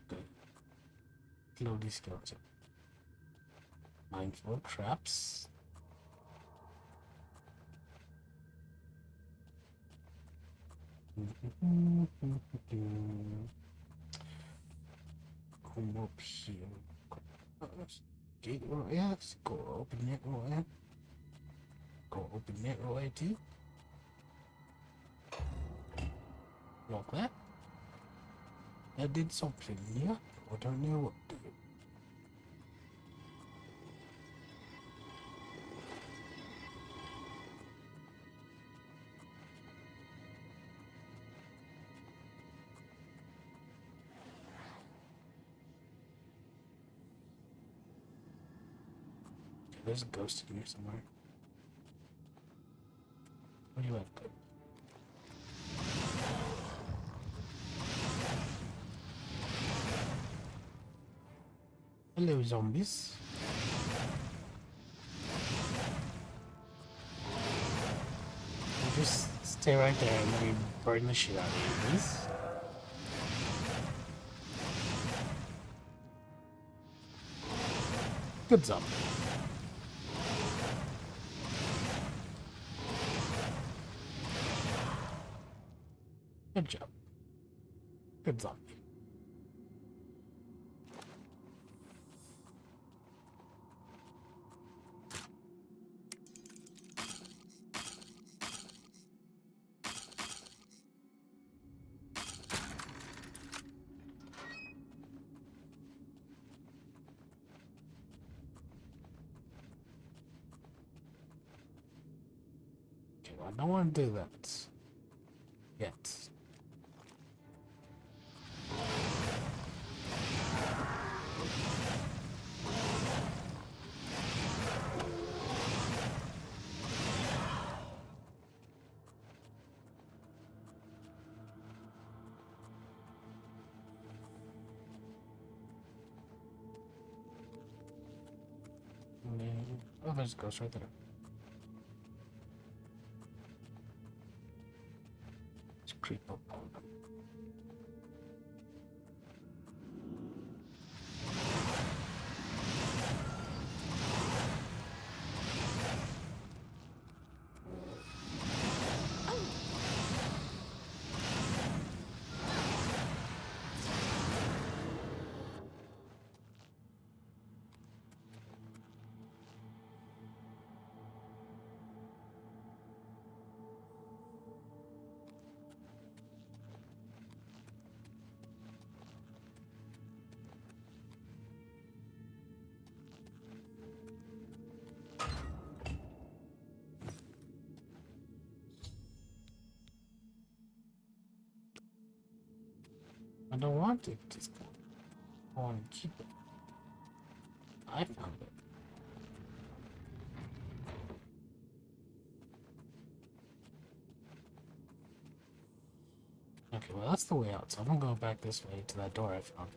Good. Slowly skeleton. Mindful traps. Come up here. Gate roll, yes. Go open it roll, yeah. Go open it roll, AT. Lock that. That did something, yeah? I don't know what to do. There's a ghost in here somewhere. Where you at, good? Hello, zombies. You just stay right there and we burn the shit out of you, please. Good zombie. Good job. Good zombie. Okay, well, I don't want to do that yet. Oh, there's a ghost right there. Let's creep up on them. I don't want it. Just I want to keep it. I found it. Okay, well that's the way out, so I'm gonna go back this way to that door I found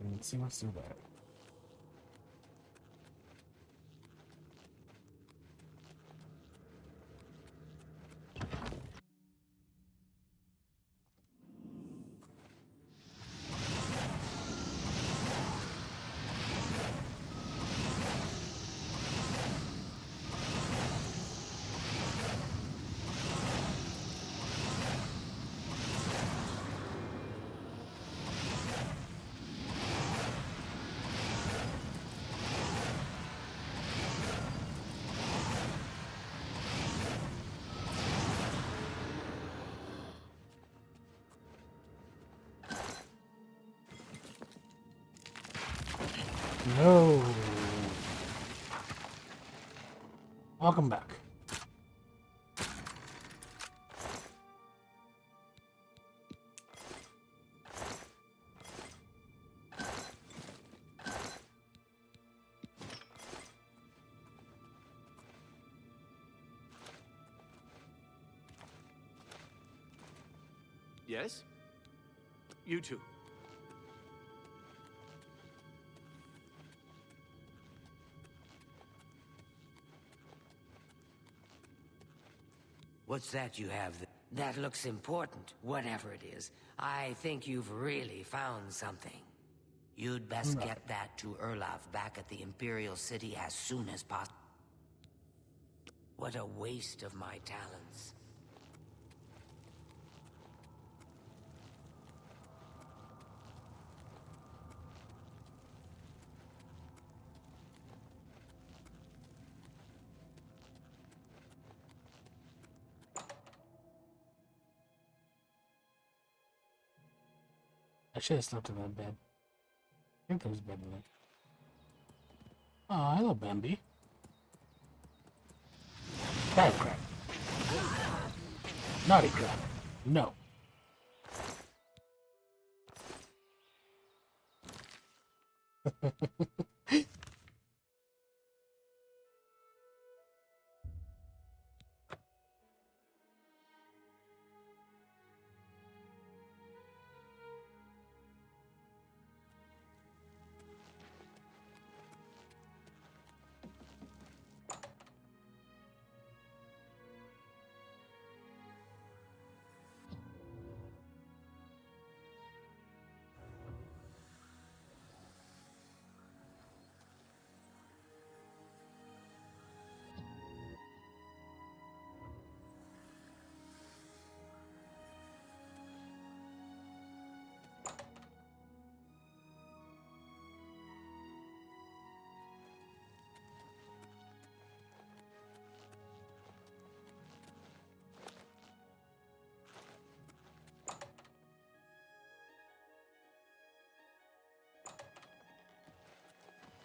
and see what's through there. No. Welcome back. Yes? You too. What's that you have there? That looks important, whatever it is. I think you've really found something. You'd best get that to Erlaf back at the Imperial City as soon as possible. What a waste of my talents. I should have slept in that bed. I think there's a bed in there. Oh, hello, Bambi. Bad crap. Naughty crap. No.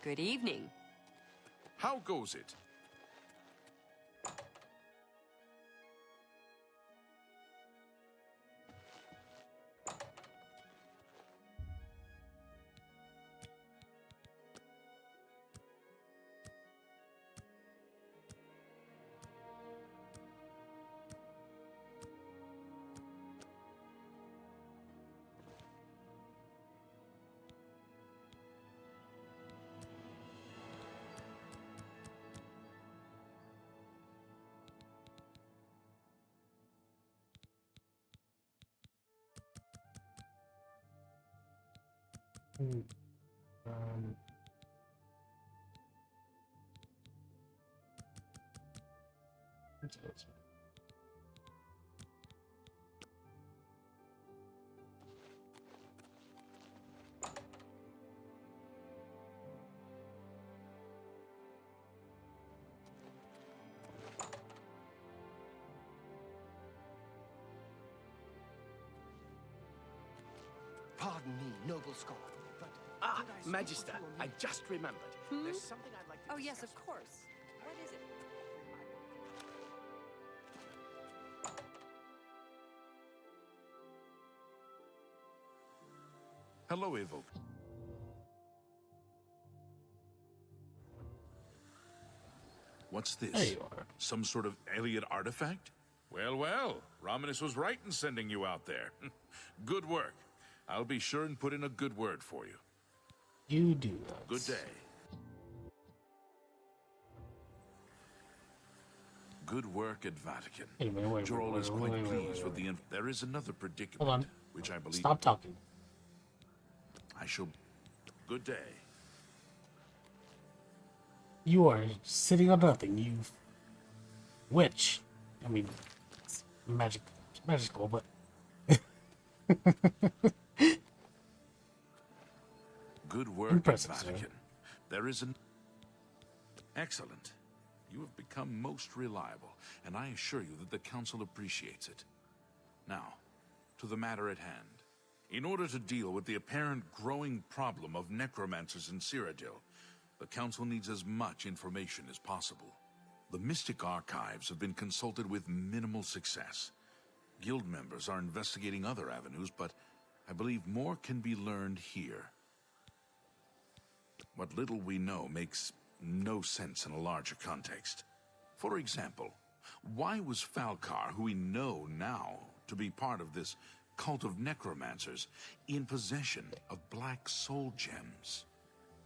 Good evening. How goes it? Um, what's this? Pardon me, noble scholar, but... Ah, Magister, I just remembered. There's something I'd like to Oh, yes, discuss of course. What is it? Hello, Evoke. What's this? There you are. Some sort of alien artifact? Well, well, Romanus was right in sending you out there. Good work. I'll be sure and put in a good word for you. You do that. Good day. Good work at Vatican. Wait, Jorl is quite pleased with wait. the... There is another predicament, Hold on. which I believe... Stop talking. I shall... Good day. You are sitting on nothing, you witch. I mean, it's magical, but... Good work Impressive, at sir. Vatican. There is an... Excellent. You have become most reliable, and I assure you that the Council appreciates it. Now, to the matter at hand. In order to deal with the apparent growing problem of necromancers in Cyrodiil, the Council needs as much information as possible. The Mystic Archives have been consulted with minimal success. Guild members are investigating other avenues, but I believe more can be learned here. What little we know makes no sense in a larger context. For example, why was Falcar, who we know now to be part of this cult of necromancers, in possession of black soul gems?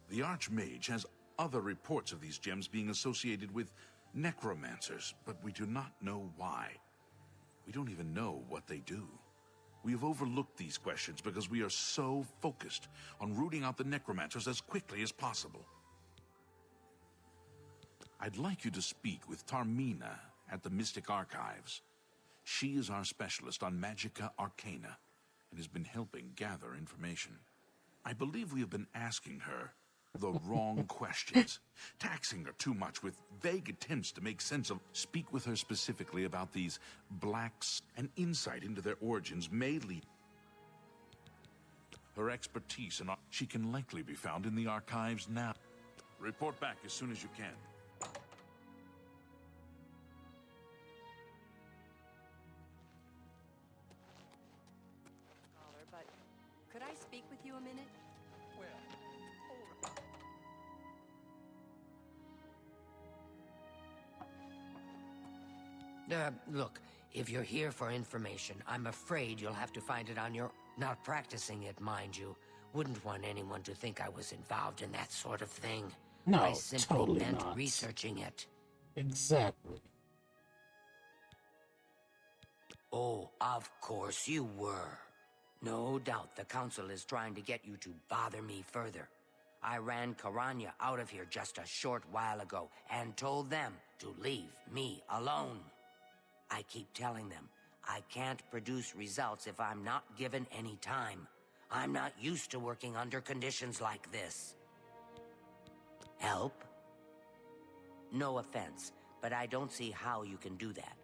The Archmage has other reports of these gems being associated with necromancers, but we do not know why. We don't even know what they do. We have overlooked these questions because we are so focused on rooting out the necromancers as quickly as possible. I'd like you to speak with Tarmina at the Mystic Archives. She is our specialist on Magica Arcana and has been helping gather information. I believe we have been asking her the wrong questions, taxing her too much with vague attempts to make sense of. Speak with her specifically about these blacks, and insight into their origins may lead. Her expertise and she can likely be found in the archives now. Report back as soon as you can. Scholar, but could I speak with you a minute? Look, if you're here for information, I'm afraid you'll have to find it on your... Not practicing it, mind you. Wouldn't want anyone to think I was involved in that sort of thing. No, I simply totally meant not. researching it. Exactly. Oh, of course you were. No doubt the Council is trying to get you to bother me further. I ran Karanya out of here just a short while ago and told them to leave me alone. I keep telling them I can't produce results if I'm not given any time. I'm not used to working under conditions like this. Help? No offense, but I don't see how you can do that.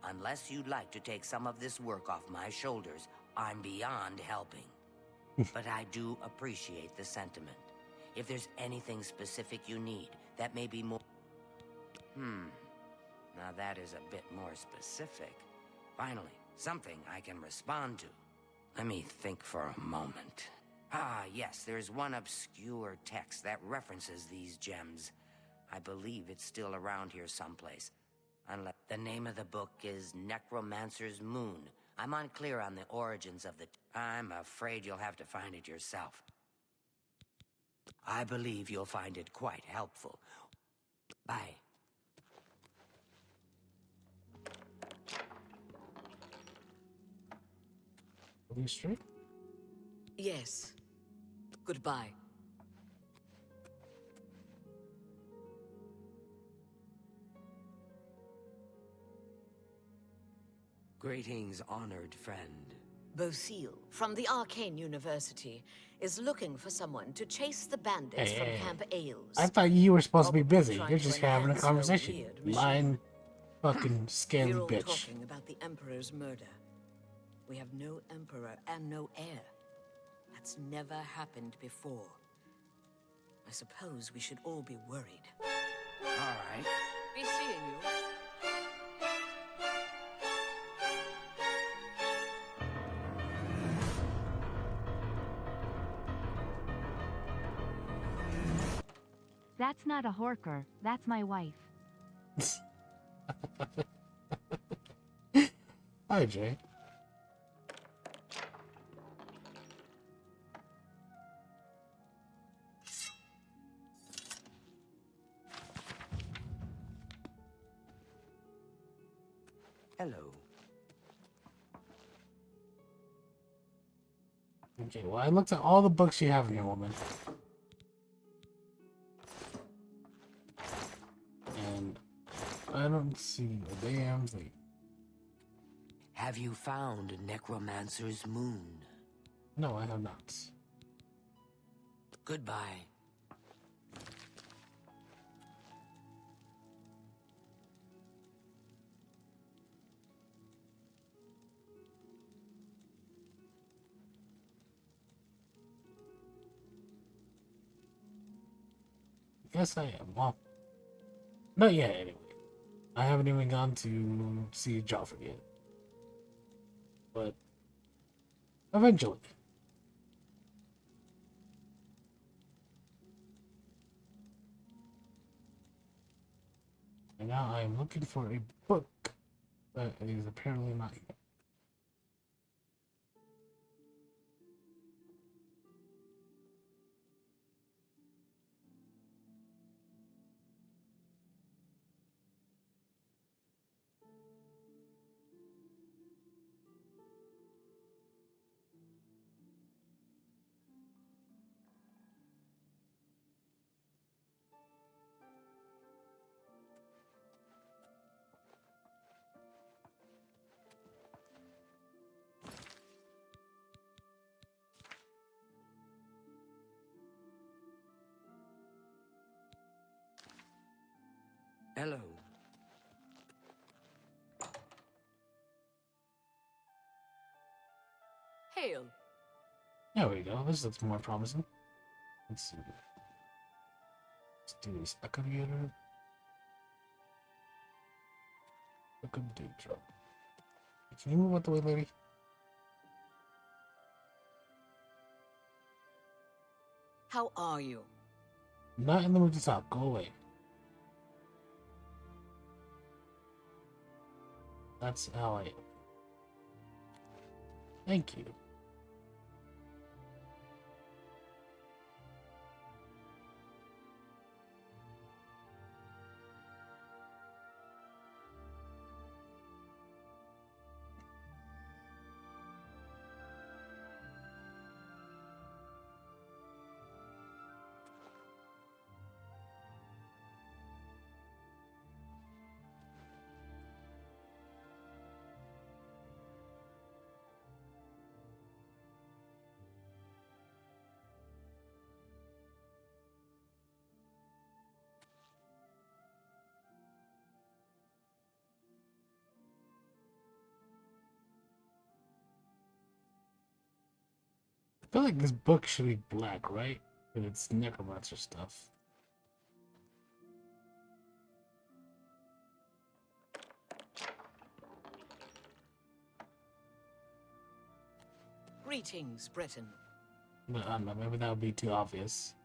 Unless you'd like to take some of this work off my shoulders, I'm beyond helping. But I do appreciate the sentiment. If there's anything specific you need, that may be more... Now that is a bit more specific. Finally, something I can respond to. Let me think for a moment. Ah, yes, there's one obscure text that references these gems. I believe it's still around here someplace. Unless the name of the book is Necromancer's Moon. I'm unclear on the origins of the... I'm afraid you'll have to find it yourself. I believe you'll find it quite helpful. Bye. Are we straight? Yes. Goodbye. Greetings, honored friend. Bocille, from the Arcane University, is looking for someone to chase the bandits Hey, from hey, Camp Ailes. I thought you were supposed to be busy. Trying You're to just having a enhance her conversation. weird machine. Lying fucking scaly We're all bitch. talking about the Emperor's murder. We have no Emperor and no heir. That's never happened before. I suppose we should all be worried. All right. Be seeing you. That's not a horker, that's my wife. Hi, Jay. Hello. Okay, well, I looked at all the books you have in here, woman. And I don't see a damn thing. Have you found Necromancer's Moon? No, I have not. Goodbye. Yes, I am. Well, not yet, anyway. I haven't even gone to see Joffrey yet. But eventually. And now I am looking for a book that is apparently not here. Hello. Hail. There we go. This looks more promising. Let's see. Let's do this excavator. Excavator. Can you move out the way, lady? How are you? Not in the mood to talk. Go away. That's how I am. Thank you. I feel like this book should be black, right? Because it's necromancer stuff. Greetings, Breton. But I don't know, maybe that would be too obvious.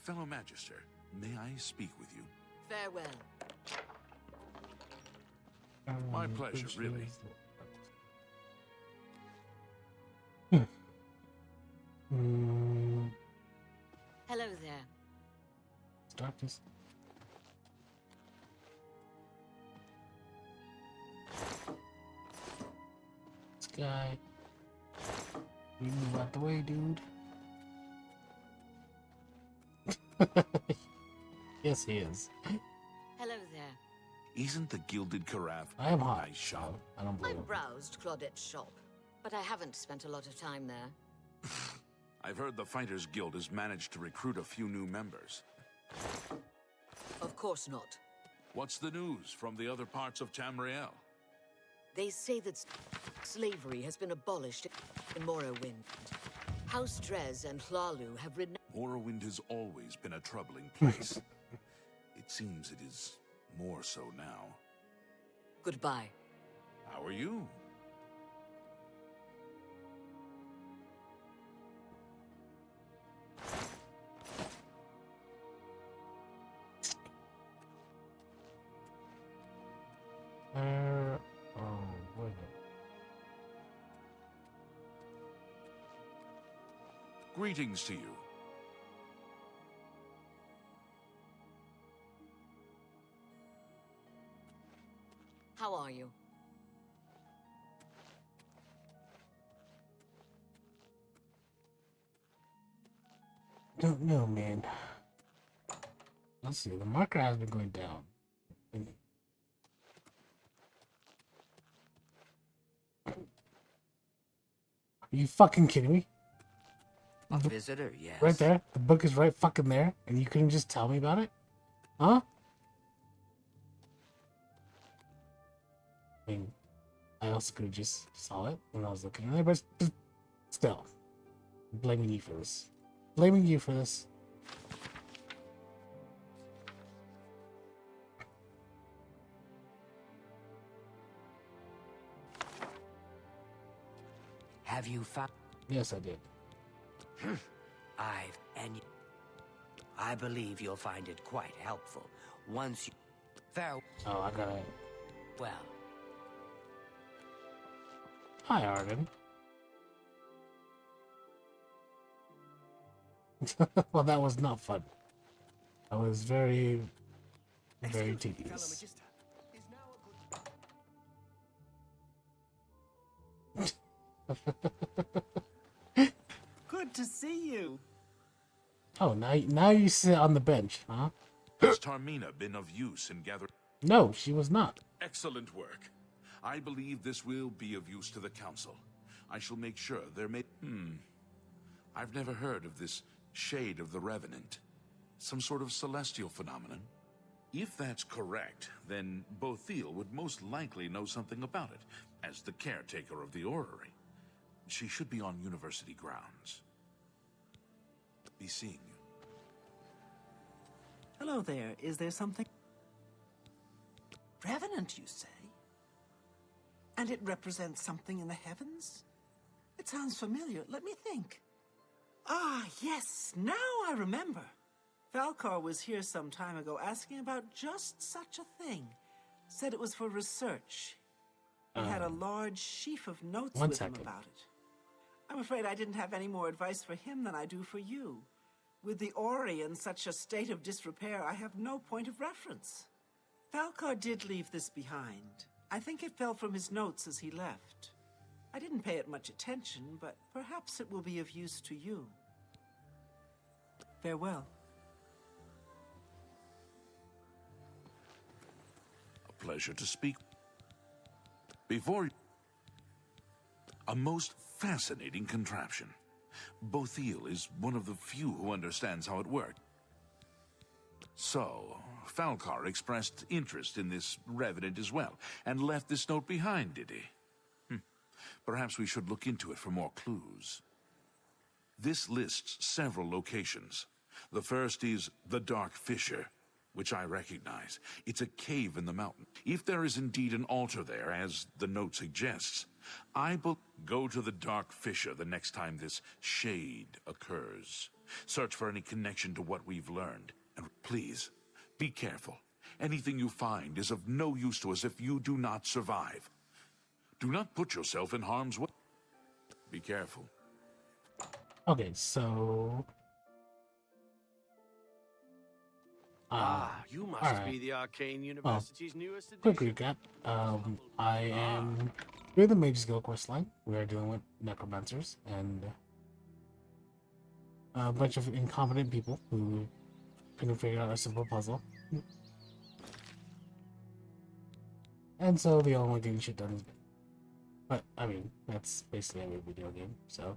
Fellow Magister, may I speak with you? Farewell. My pleasure, really. Hello there. Darkness. This guy. You move out the way, dude. Yes, he is. Hello there. Isn't the Gilded Carafe I am a hot. nice shop? I don't believe I him. browsed Claudette's shop, but I haven't spent a lot of time there. I've heard the Fighters Guild has managed to recruit a few new members. Of course not. What's the news from the other parts of Tamriel? They say that slavery has been abolished in Morrowind. House Drez and Hlalu have ridden... Morrowind has always been a troubling place. It seems it is more so now. Goodbye. How are you? Wait a minute. Greetings to you. How are you? Don't know, man. Let's see. The marker has been going down. Are you fucking kidding me? A visitor, yes. Right there. The book is right fucking there, and you couldn't just tell me about it? Huh? I mean, I also could have just saw it when I was looking at it, but still. I'm blaming you for this. Blaming you for this. Have you found... Yes, I did. I believe you'll find it quite helpful once you... Oh, I got it. Well. Hi, Arden. Well, that was not fun. That was very, very tedious. Good to see you. Oh, now you sit on the bench, huh? Has Tarmina been of use in gathering? No, she was not. Excellent work. I believe this will be of use to the Council. I shall make sure they're made... I've never heard of this Shade of the Revenant. Some sort of celestial phenomenon? If that's correct, then Bothil would most likely know something about it, as the caretaker of the orrery. She should be on university grounds. Be seeing you. Hello there. Is there something? Revenant, you say? And it represents something in the heavens? It sounds familiar. Let me think. Ah, yes. Now I remember. Falcar was here some time ago asking about just such a thing. Said it was for research. He had a large sheaf of notes with him about it. I'm afraid I didn't have any more advice for him than I do for you. With the Ori in such a state of disrepair, I have no point of reference. Falcar did leave this behind. I think it fell from his notes as he left. I didn't pay it much attention, but perhaps it will be of use to you. Farewell. A pleasure to speak. Before... A most fascinating contraption. Bothil is one of the few who understands how it works. So, Falcar expressed interest in this Revenant as well, and left this note behind, did he? Perhaps we should look into it for more clues. This lists several locations. The first is the Dark Fissure, which I recognize. It's a cave in the mountain. If there is indeed an altar there, as the note suggests, I will go to the Dark Fissure the next time this shade occurs. Search for any connection to what we've learned. And please, be careful. Anything you find is of no use to us if you do not survive. Do not put yourself in harm's way. Be careful. Okay, so... you must be the Arcane University's newest quick addition. recap. I am through the Mage's Guild questline. We are dealing with necromancers and a bunch of incompetent people who couldn't figure out a simple puzzle. And so the only getting shit done is me. But, I mean, that's basically every video game, so...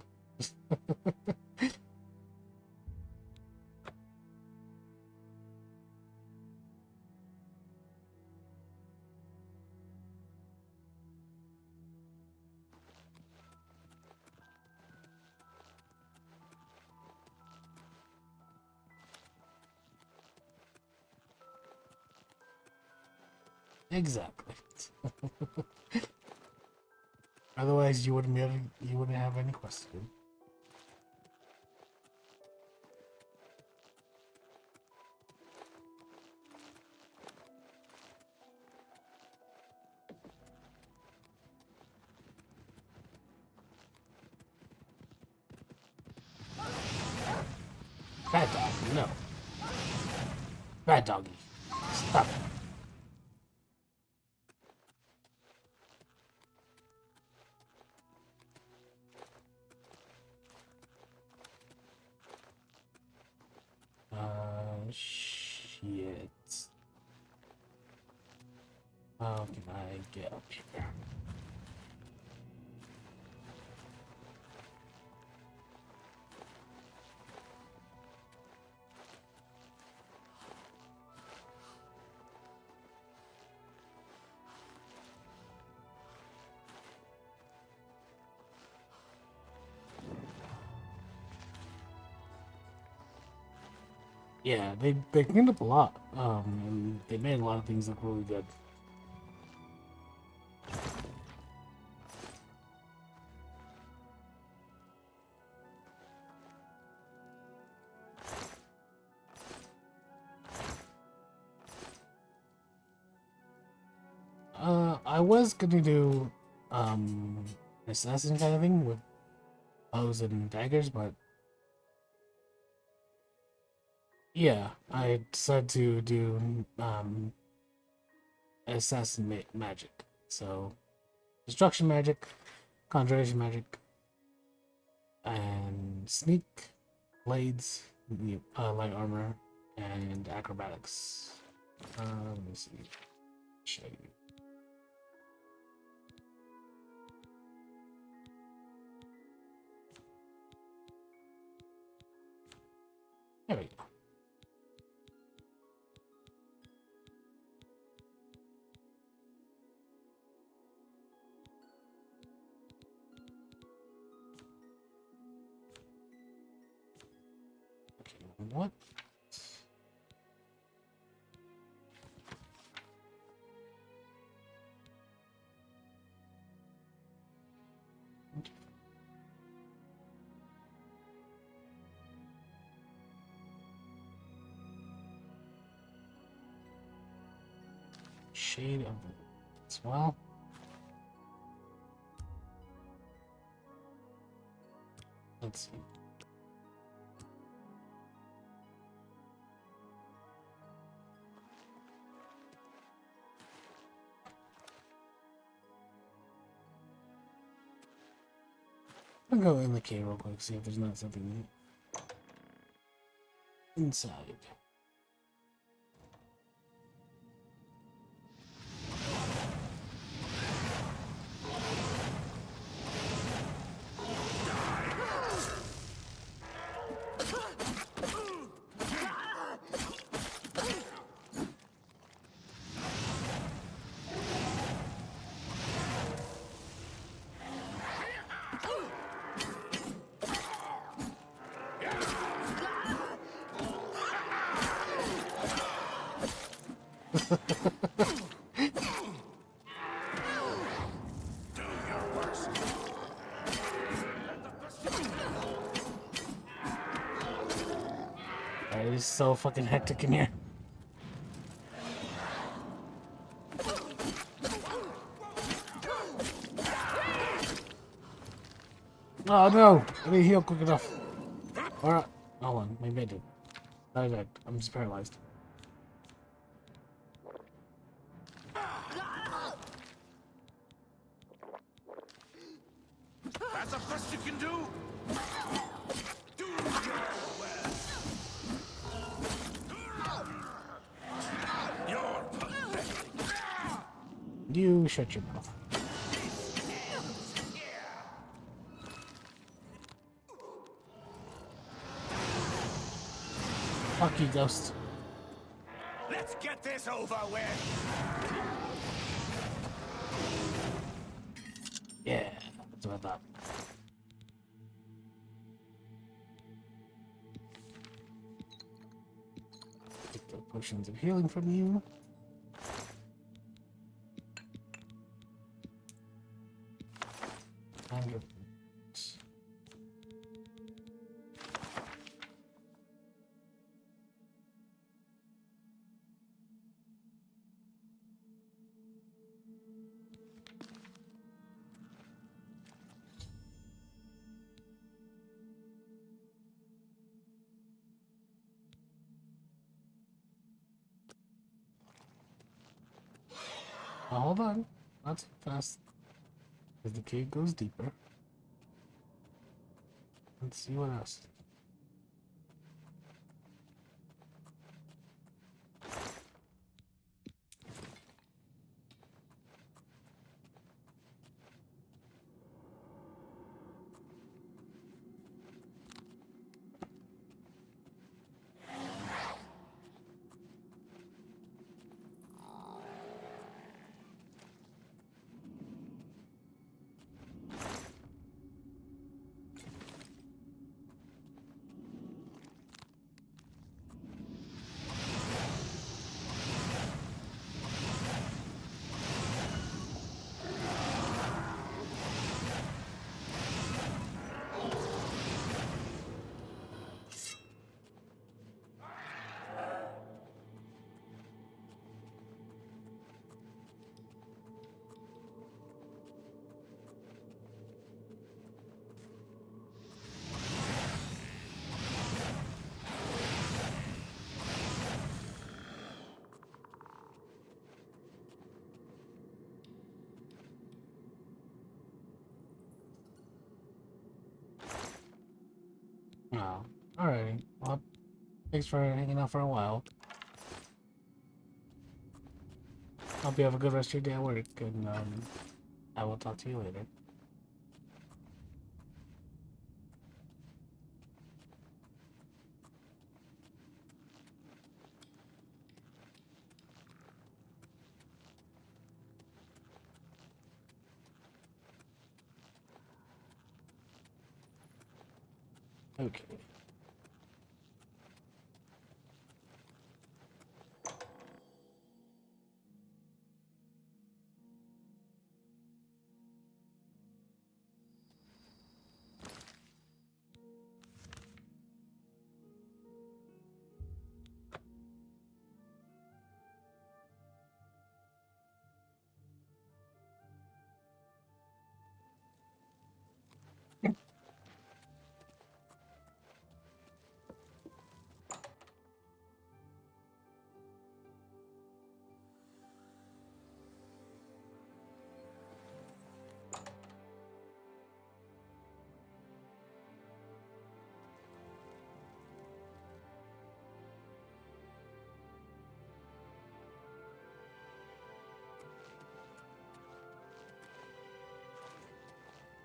Exactly. Otherwise, you wouldn't have any question. Bad dog, no. Bad doggy, stop it. Shit. How can I get up here? Yeah, they cleaned up a lot, and they made a lot of things look really good. I was gonna do an assassin kind of thing with bows and daggers, but Yeah, I decided to do assassin magic. So destruction magic, conjuration magic, and sneak, blades, light armor, and acrobatics. Let me see. Show you. There we go. Okay, what? Shade of as well. Let's see. I'll go in the cave real quick, see if there's not something inside. It is so fucking hectic in here. Oh no! I didn't heal quick enough. Or, hold on, maybe I did. I died. I'm just paralyzed. That's the best you can do. Do your best. You're pathetic. You shut your mouth. Fuck you, ghost. Let's get this over with. Yeah, that's what I thought. Take the potions of healing from you. And your boots. Now, hold on. Not so fast. As the cave goes deeper. Let's see what else. Oh, alrighty. Well, thanks for hanging out for a while. Hope you have a good rest of your day at work, and I will talk to you later. Okay.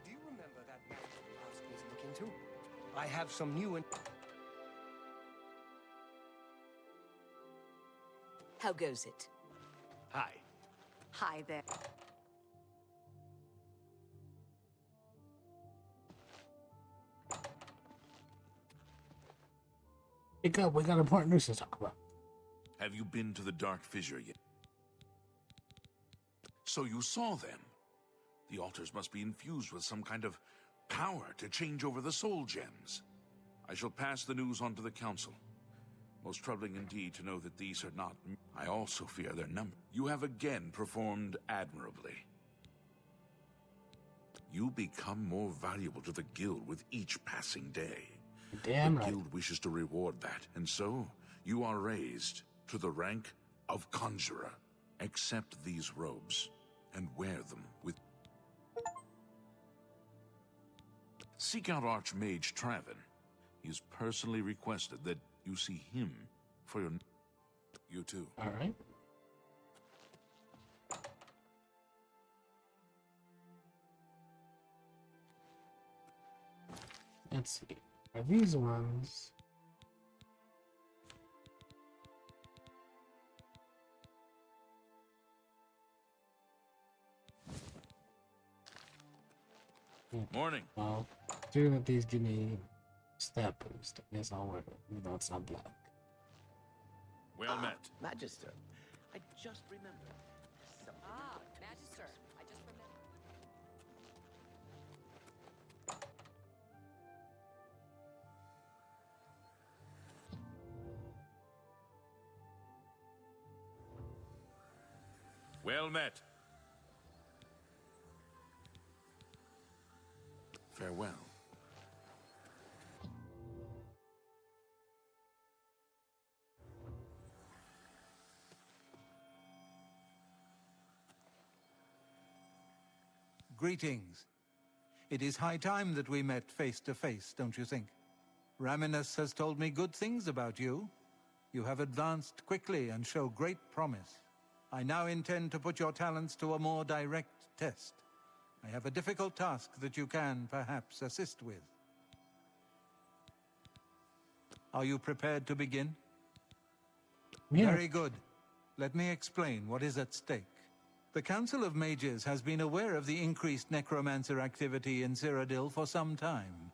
Do you remember that matter you asked me to look into? I have some new and... How goes it? Hi. Hi there. Pick up, we got important news to talk about. Have you been to the Dark Fissure yet? So you saw them. The altars must be infused with some kind of power to change over the soul gems. I shall pass the news on to the council. Most troubling indeed to know that these are not... I also fear their number. You have again performed admirably. You become more valuable to the guild with each passing day. Damn the right. guild wishes to reward that, and so you are raised to the rank of conjurer. Accept these robes and wear them with... Seek out Archmage Traven. He has personally requested that you see him for your... You too. All right. Let's see. Are these ones? Morning. Well, considering that these give me stat boost, I guess I'll wear it, even though it's not black. Well met. Magister, I just remembered. Magister, I just remembered. Well met. Farewell. Greetings. It is high time that we met face to face, don't you think? Raminus has told me good things about you. You have advanced quickly and show great promise. I now intend to put your talents to a more direct test. I have a difficult task that you can, perhaps, assist with. Are you prepared to begin? Yeah. Very good. Let me explain what is at stake. The Council of Mages has been aware of the increased necromancer activity in Cyrodiil for some time.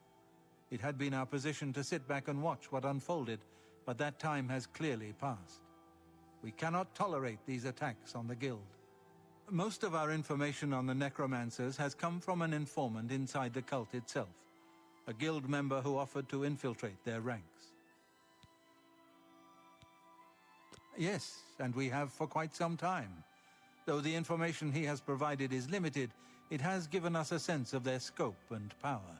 It had been our position to sit back and watch what unfolded, but that time has clearly passed. We cannot tolerate these attacks on the Guild. Most of our information on the necromancers has come from an informant inside the cult itself, a Guild member who offered to infiltrate their ranks. Yes, and we have for quite some time. Though the information he has provided is limited, it has given us a sense of their scope and power.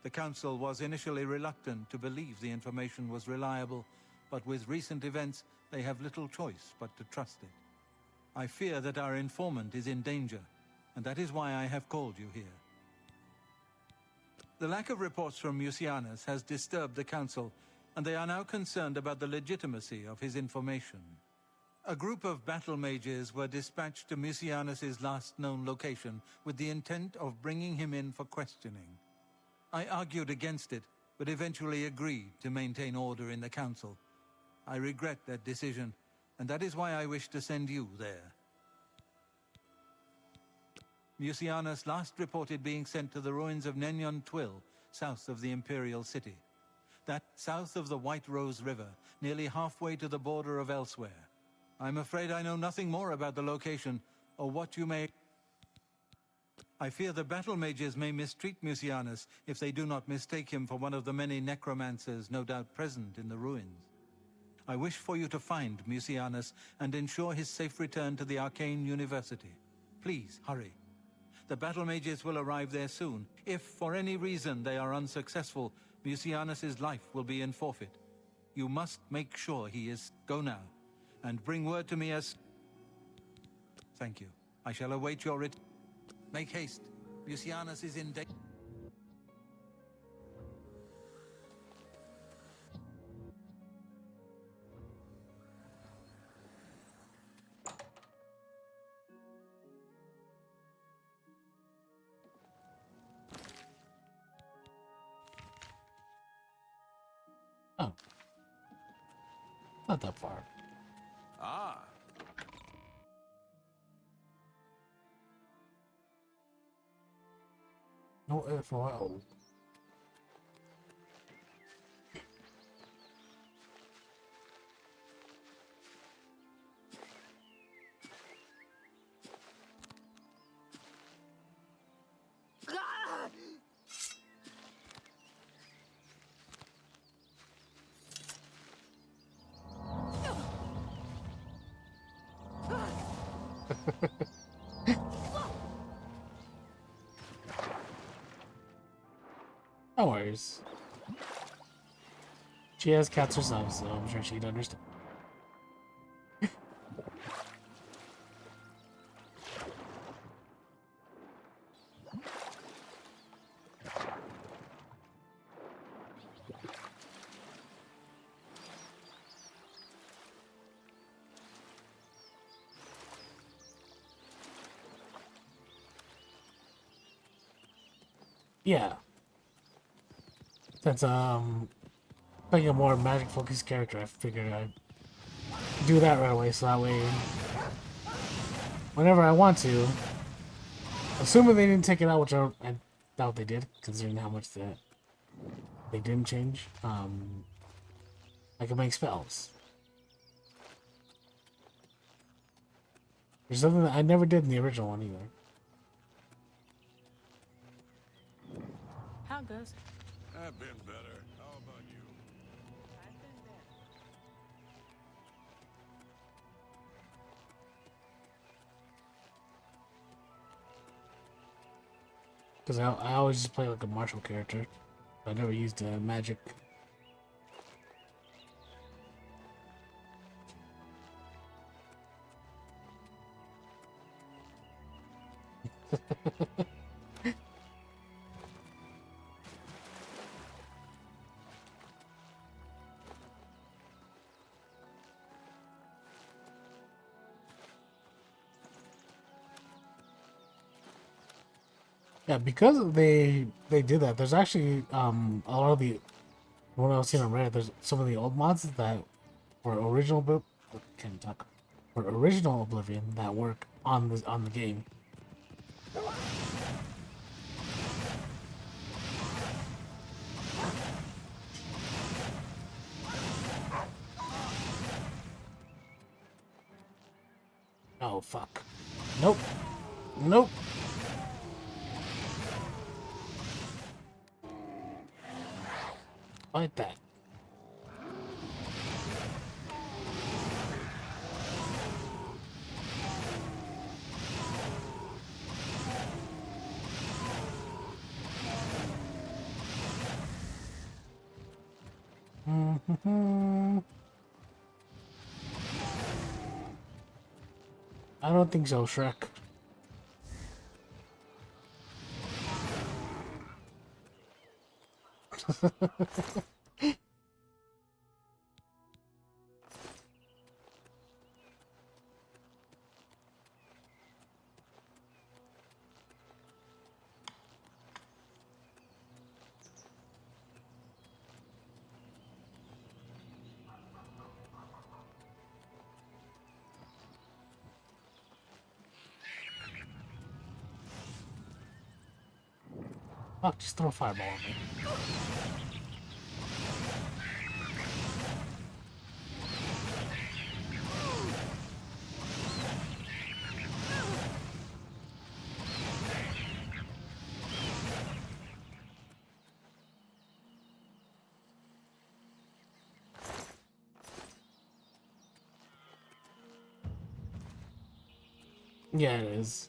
The Council was initially reluctant to believe the information was reliable, but with recent events, they have little choice but to trust it. I fear that our informant is in danger, and that is why I have called you here. The lack of reports from Mucianus has disturbed the Council, and they are now concerned about the legitimacy of his information. A group of battle mages were dispatched to Mucianus's last known location with the intent of bringing him in for questioning. I argued against it, but eventually agreed to maintain order in the Council. I regret that decision, and that is why I wish to send you there. Mucianus last reported being sent to the ruins of Nenyon Twill, south of the Imperial City. That south of the White Rose River, nearly halfway to the border of elsewhere. I'm afraid I know nothing more about the location, or what you may... I fear the battle mages may mistreat Mucianus if they do not mistake him for one of the many necromancers no doubt present in the ruins. I wish for you to find Mucianus and ensure his safe return to the Arcane University. Please, hurry. The battle mages will arrive there soon. If, for any reason, they are unsuccessful, Mucianus' life will be in forfeit. You must make sure he is... Go now, and bring word to me as... Thank you. I shall await your return. Make haste. Mucianus is in danger. Oh. Not that far. Ah. No air for a while. No worries. She has cats herself, so I'm sure she'd understand. Yeah. Since playing a more magic focused character, I figured I'd do that right away, so that way whenever I want to, assuming they didn't take it out, which I doubt they did, considering how much they didn't change, I can make spells. There's something that I never did in the original one either. How goes it? I've been better. How about you? I've been there. Because I always just play like a martial character. I never used magic. Yeah, because they did that. There's actually a lot of the when I was seeing on Reddit, there's some of the old mods that were original, but can't talk. For original Oblivion that work on the game. Oh fuck! Nope. Nope. Like that. I don't think so, Shrek. Fuck, just throw a fireball at me. Yeah, it is.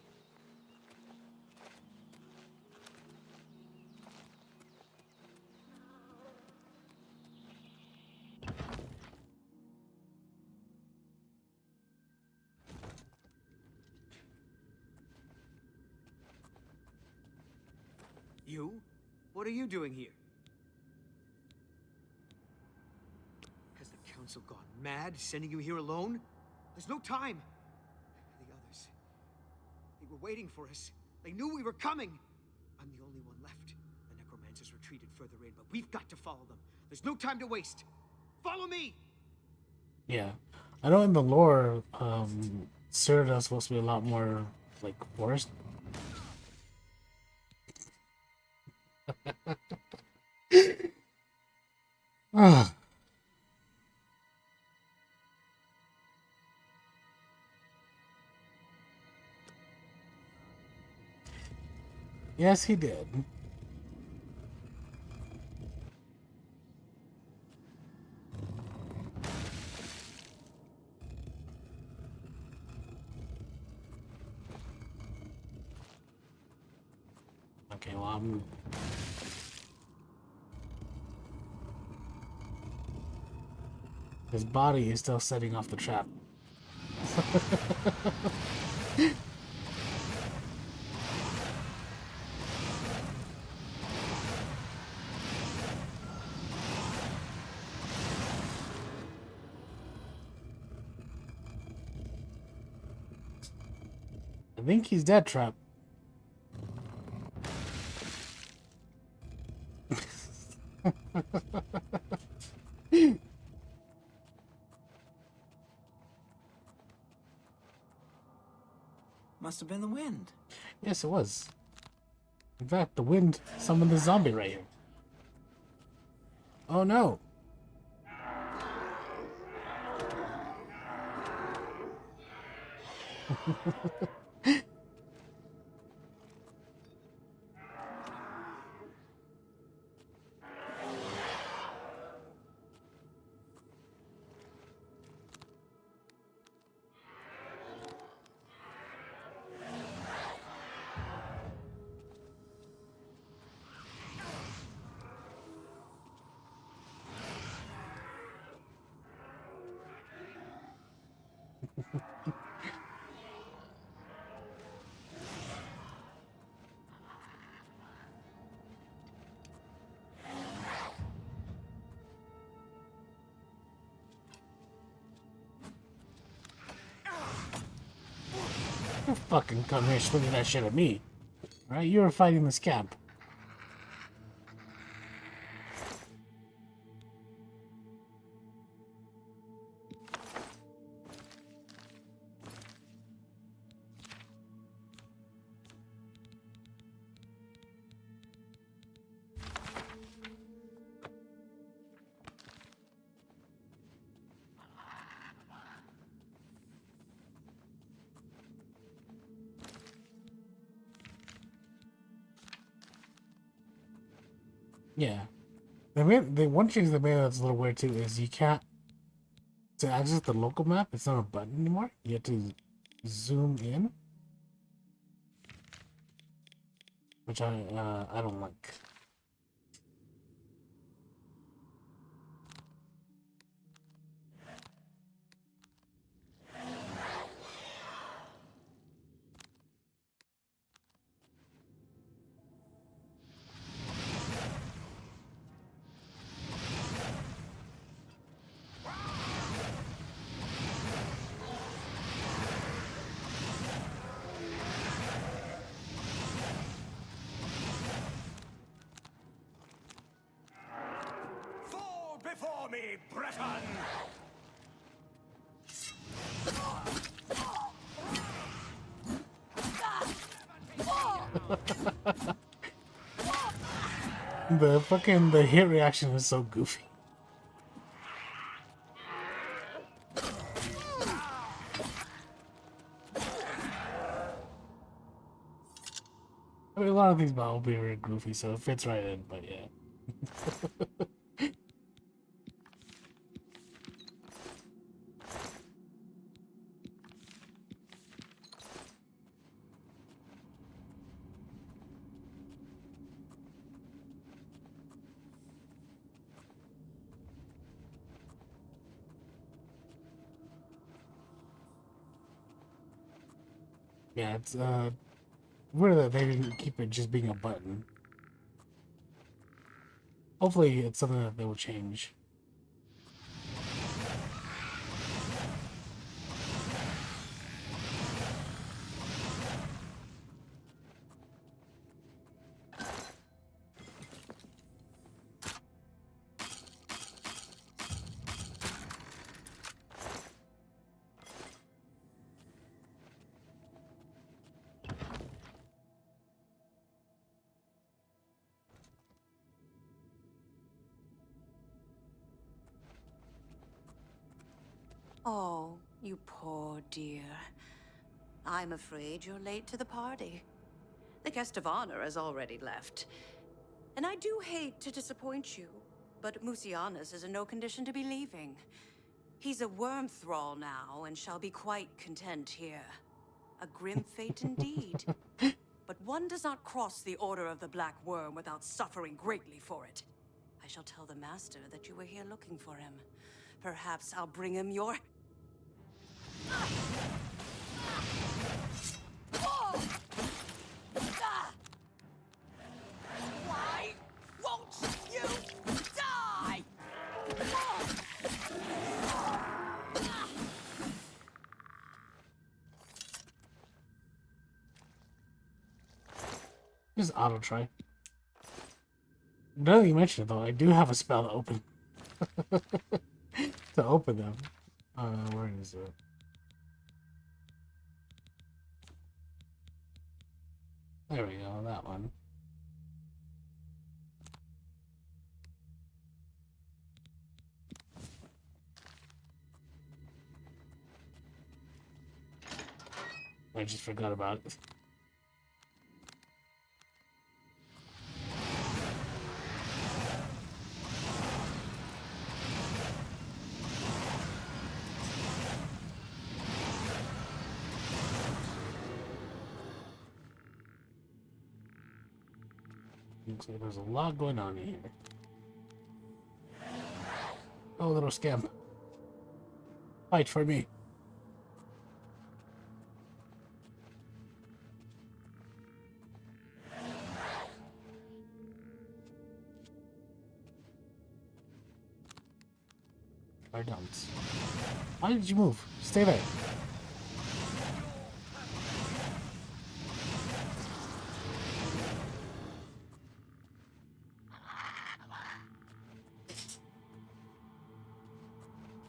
You? What are you doing here? Has the council gone mad, sending you here alone? There's no time! The others... they were waiting for us. They knew we were coming! I'm the only one left. The necromancers retreated further in, but we've got to follow them. There's no time to waste. Follow me! Yeah. I know in the lore, Cyrodiil's supposed to be a lot more, like, forest. Ah. Yes, he did. Okay, well, his body is still setting off the trap. I think he's dead, Trap. Must have been the wind. Yes, it was. In fact, the wind summoned the zombie right here. Oh no. You fucking come here swinging that shit at me. Right? You were fighting the scamp. Yeah. The one change they made that's a little weird too is you can't, to access the local map, it's not a button anymore. You have to zoom in, which I don't like. me, Breton! The hit reaction is so goofy. I mean, a lot of these battles will be very goofy, so it fits right in, but yeah. Yeah, it's weird that they didn't keep it just being a button. Hopefully it's something that they will change. Oh, you poor dear. I'm afraid you're late to the party. The guest of honor has already left. And I do hate to disappoint you, but Musianus is in no condition to be leaving. He's a worm thrall now, and shall be quite content here. A grim fate indeed. But one does not cross the Order of the Black Worm without suffering greatly for it. I shall tell the Master that you were here looking for him. Perhaps I'll bring him your... Why won't you die? Just auto try. Now that you mention it, though, I do have a spell to open to open them. Where is it? There we go, that one. I just forgot about it. Looks like there's a lot going on here. Oh, little scamp. Fight for me. Or don't. Why did you move? Stay there.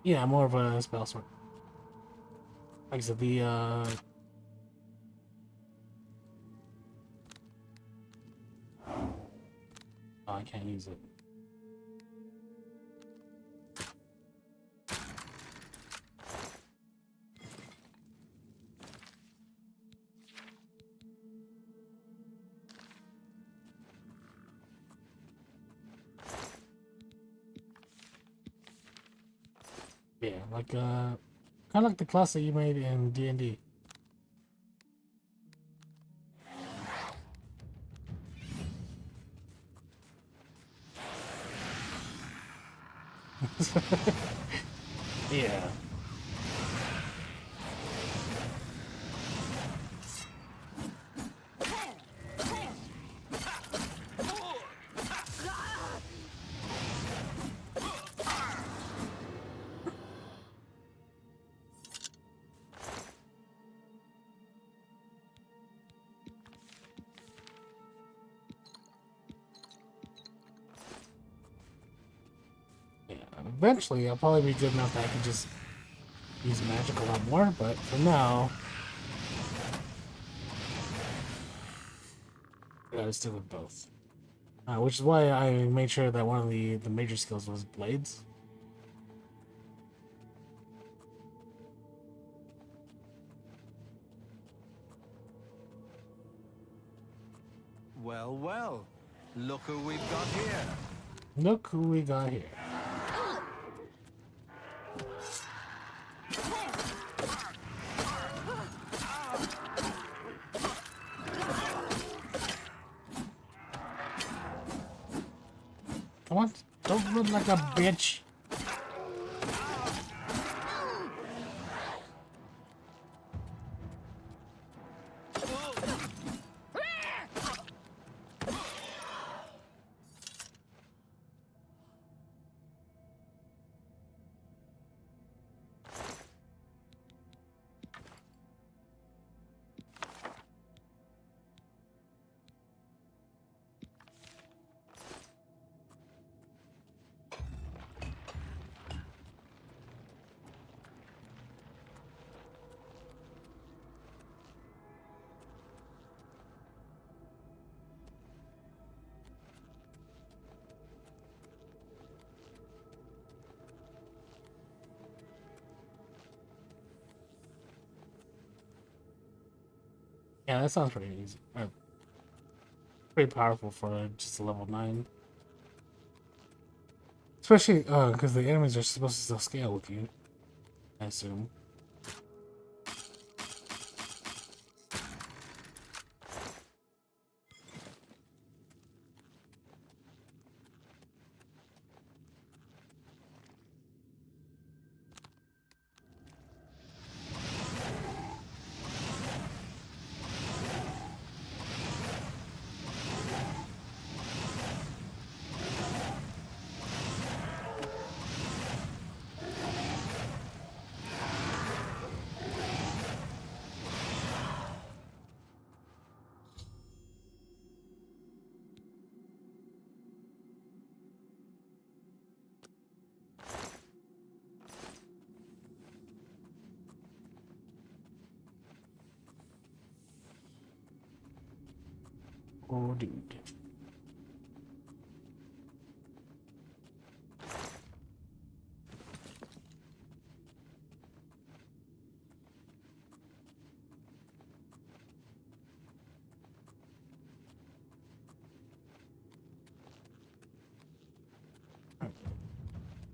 Yeah, more of a spell sort. Like I said, oh, I can't use it. Yeah, like kind of like the class that you made in D&D. Yeah. Eventually, I'll probably be good enough that I can just use magic a lot more, but for now, I gotta stick with both. Which is why I made sure that one of the major skills was blades. Well, well. Look who we've got here. Look who we got here. Come on, don't run like a bitch. Yeah, that sounds pretty easy. Pretty powerful for just a level 9. Especially because the enemies are supposed to still scale with you, I assume. Oh, dude.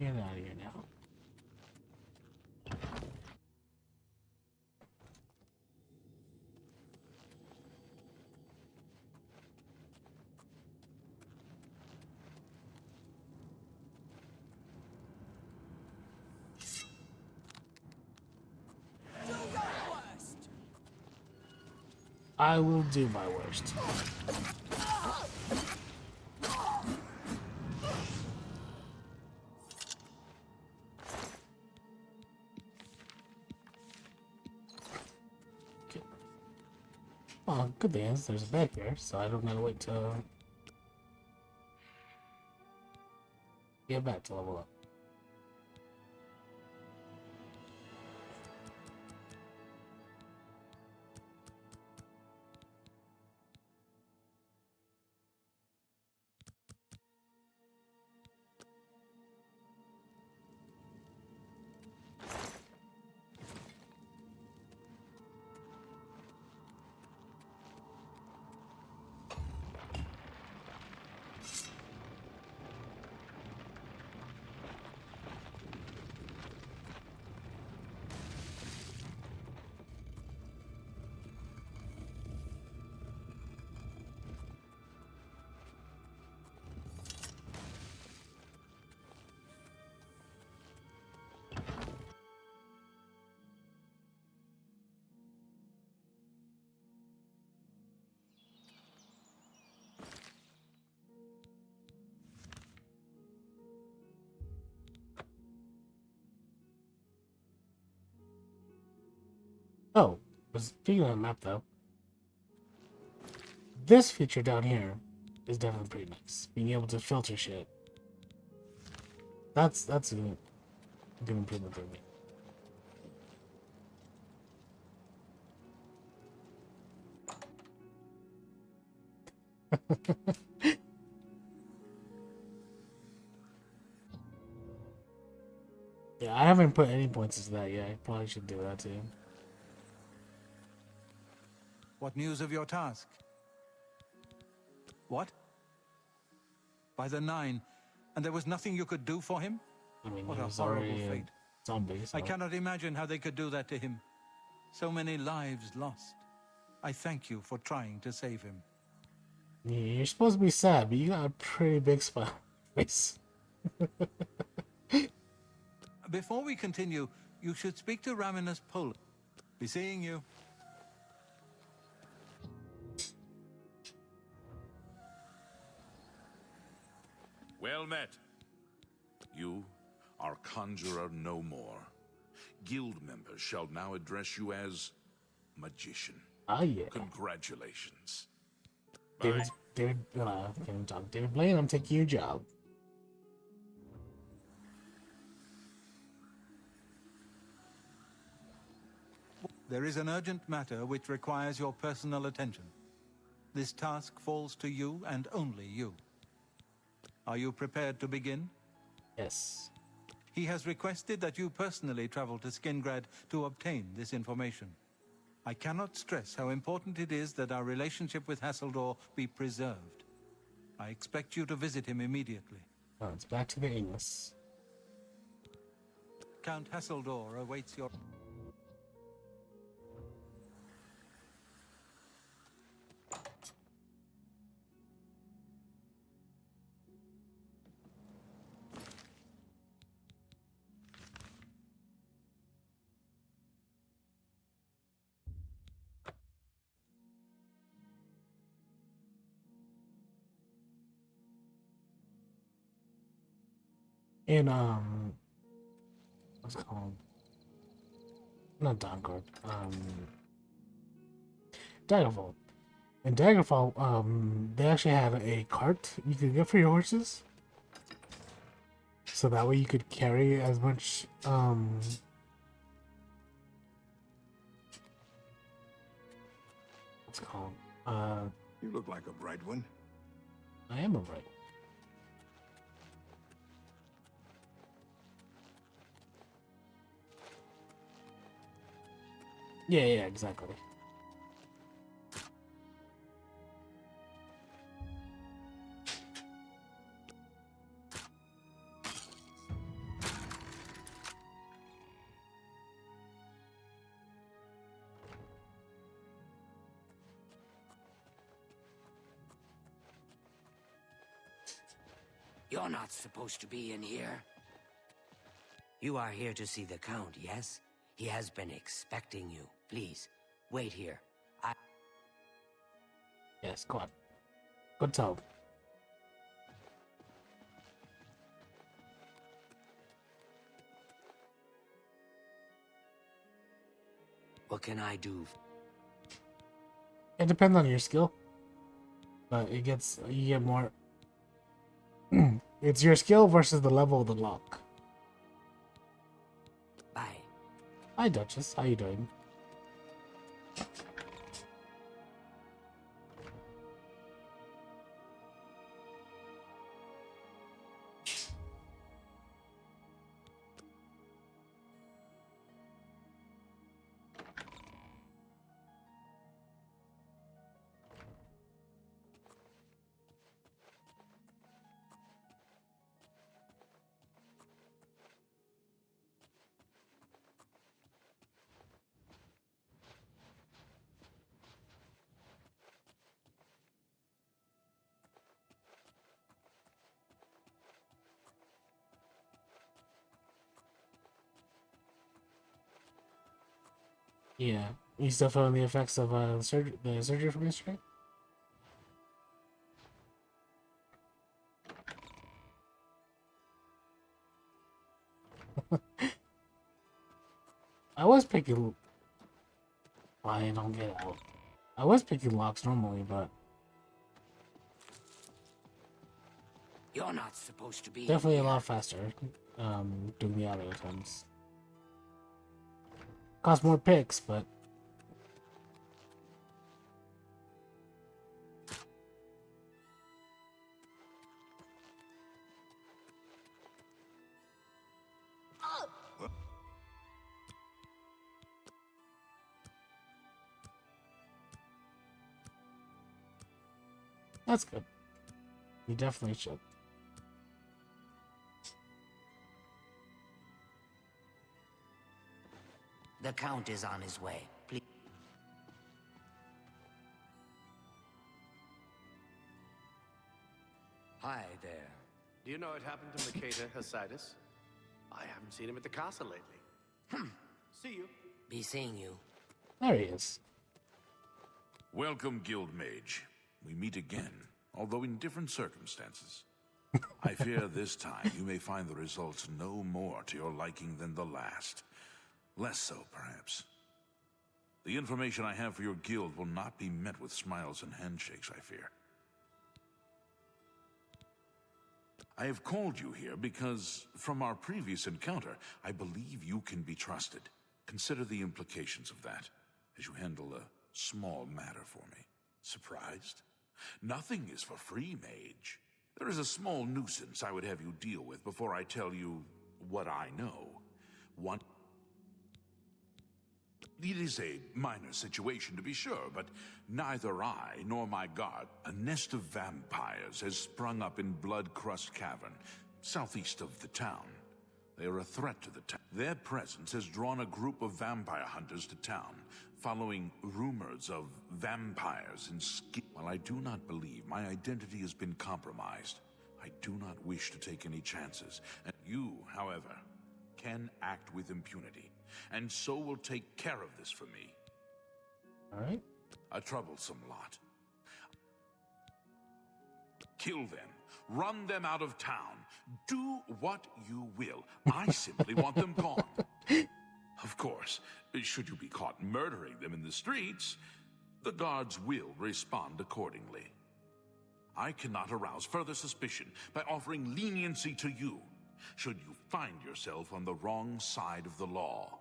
Get out of here now. I will do my worst. Okay. Oh, good thing is there's a bed here, so I don't gotta wait to get back to level up. Oh, but speaking of the map though, this feature down here is definitely pretty nice. Being able to filter shit. That's a good improvement for me. Yeah, I haven't put any points into that yet. I probably should do that too. What news of your task? What? By the 9, and there was nothing you could do for him? I mean, What he a was horrible already fate. a zombie. So. I cannot imagine how they could do that to him. So many lives lost. I thank you for trying to save him. Yeah, you're supposed to be sad, but you got a pretty big smile on your face. Before we continue, you should speak to Raminus Poland. Be seeing you. Well met. You are Conjurer no more. Guild members shall now address you as Magician. Ah, yeah. Congratulations. David Blaine, I'm taking your job. There is an urgent matter which requires your personal attention. This task falls to you and only you. Are you prepared to begin? Yes. He has requested that you personally travel to Skingrad to obtain this information. I cannot stress how important it is that our relationship with Hasseldor be preserved. I expect you to visit him immediately. Oh, it's back to the English. Count Hasseldor awaits your... In what's it called? Not Dawnguard. Daggerfall. In Daggerfall, they actually had a cart you could get for your horses. So that way you could carry as much what's it called? You look like a bright one. I am a bright. Yeah, exactly. You're not supposed to be in here. You are here to see the Count, yes? He has been expecting you. Please, wait here. Yes, go on. Good tell. What can I do? It depends on your skill. But you get more. It's your skill versus the level of the lock. Bye. Hi, Duchess. How you doing? Yeah. You still feeling the effects of the surgery from yesterday? I was picking. I don't get out. I was picking locks normally, but You're not supposed to be Definitely a here. lot faster. Doing the other attempts. Cost more picks, but that's good. You definitely should. The Count is on his way. Please. Hi there. Do you know what happened to Makeda Hasidus? I haven't seen him at the castle lately. See you. Be seeing you. There he is. Welcome, Guild Mage. We meet again, although in different circumstances. I fear this time you may find the results no more to your liking than the last. Less so, perhaps. The information I have for your guild will not be met with smiles and handshakes, I fear. I have called you here because, from our previous encounter, I believe you can be trusted. Consider the implications of that, as you handle a small matter for me. Surprised? Nothing is for free, Mage. There is a small nuisance I would have you deal with before I tell you what I know. It is a minor situation, to be sure, but neither I nor my guard... A nest of vampires has sprung up in Blood-Crust Cavern, southeast of the town. They are a threat to the town. Their presence has drawn a group of vampire hunters to town, following rumors of vampires in While I do not believe my identity has been compromised, I do not wish to take any chances. And you, however, can act with impunity, and so will take care of this for me. All right. A troublesome lot. Kill them. Run them out of town. Do what you will. I simply want them gone. Of course, should you be caught murdering them in the streets, the guards will respond accordingly. I cannot arouse further suspicion by offering leniency to you, should you find yourself on the wrong side of the law.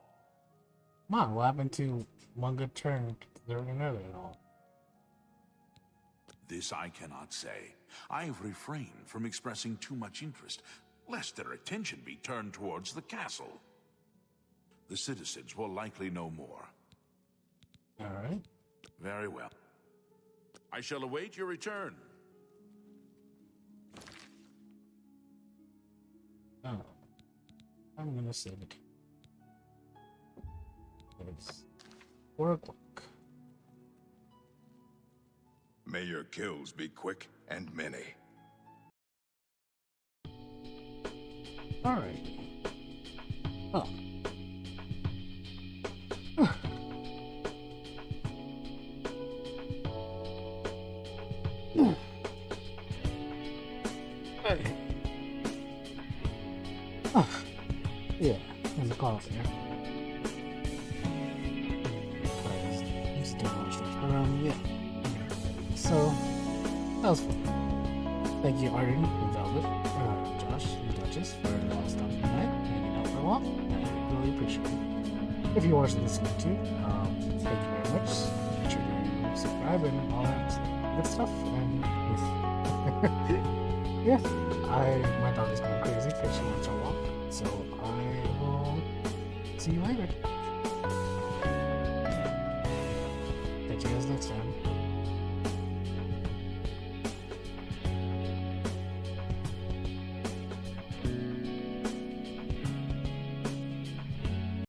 Come on, what happened to one good turn during another and all? This I cannot say. I have refrained from expressing too much interest, lest their attention be turned towards the castle. The citizens will likely know more. All right. Very well. I shall await your return. Oh. I'm gonna save it. It's 4 o'clock. May your kills be quick and many. All right. Oh. Hey. Oh. Yeah, there's a call there. Yeah. So, that was fun. Thank you, Arden and Velvet, Josh and Duchess, for stopping by, hanging out for a while. I really appreciate it. If you're watching this on YouTube, thank you very much. Make sure to subscribe and all that good stuff. And yeah, my dog is going crazy because she wants her walk. So I will see you later. Catch you guys next time.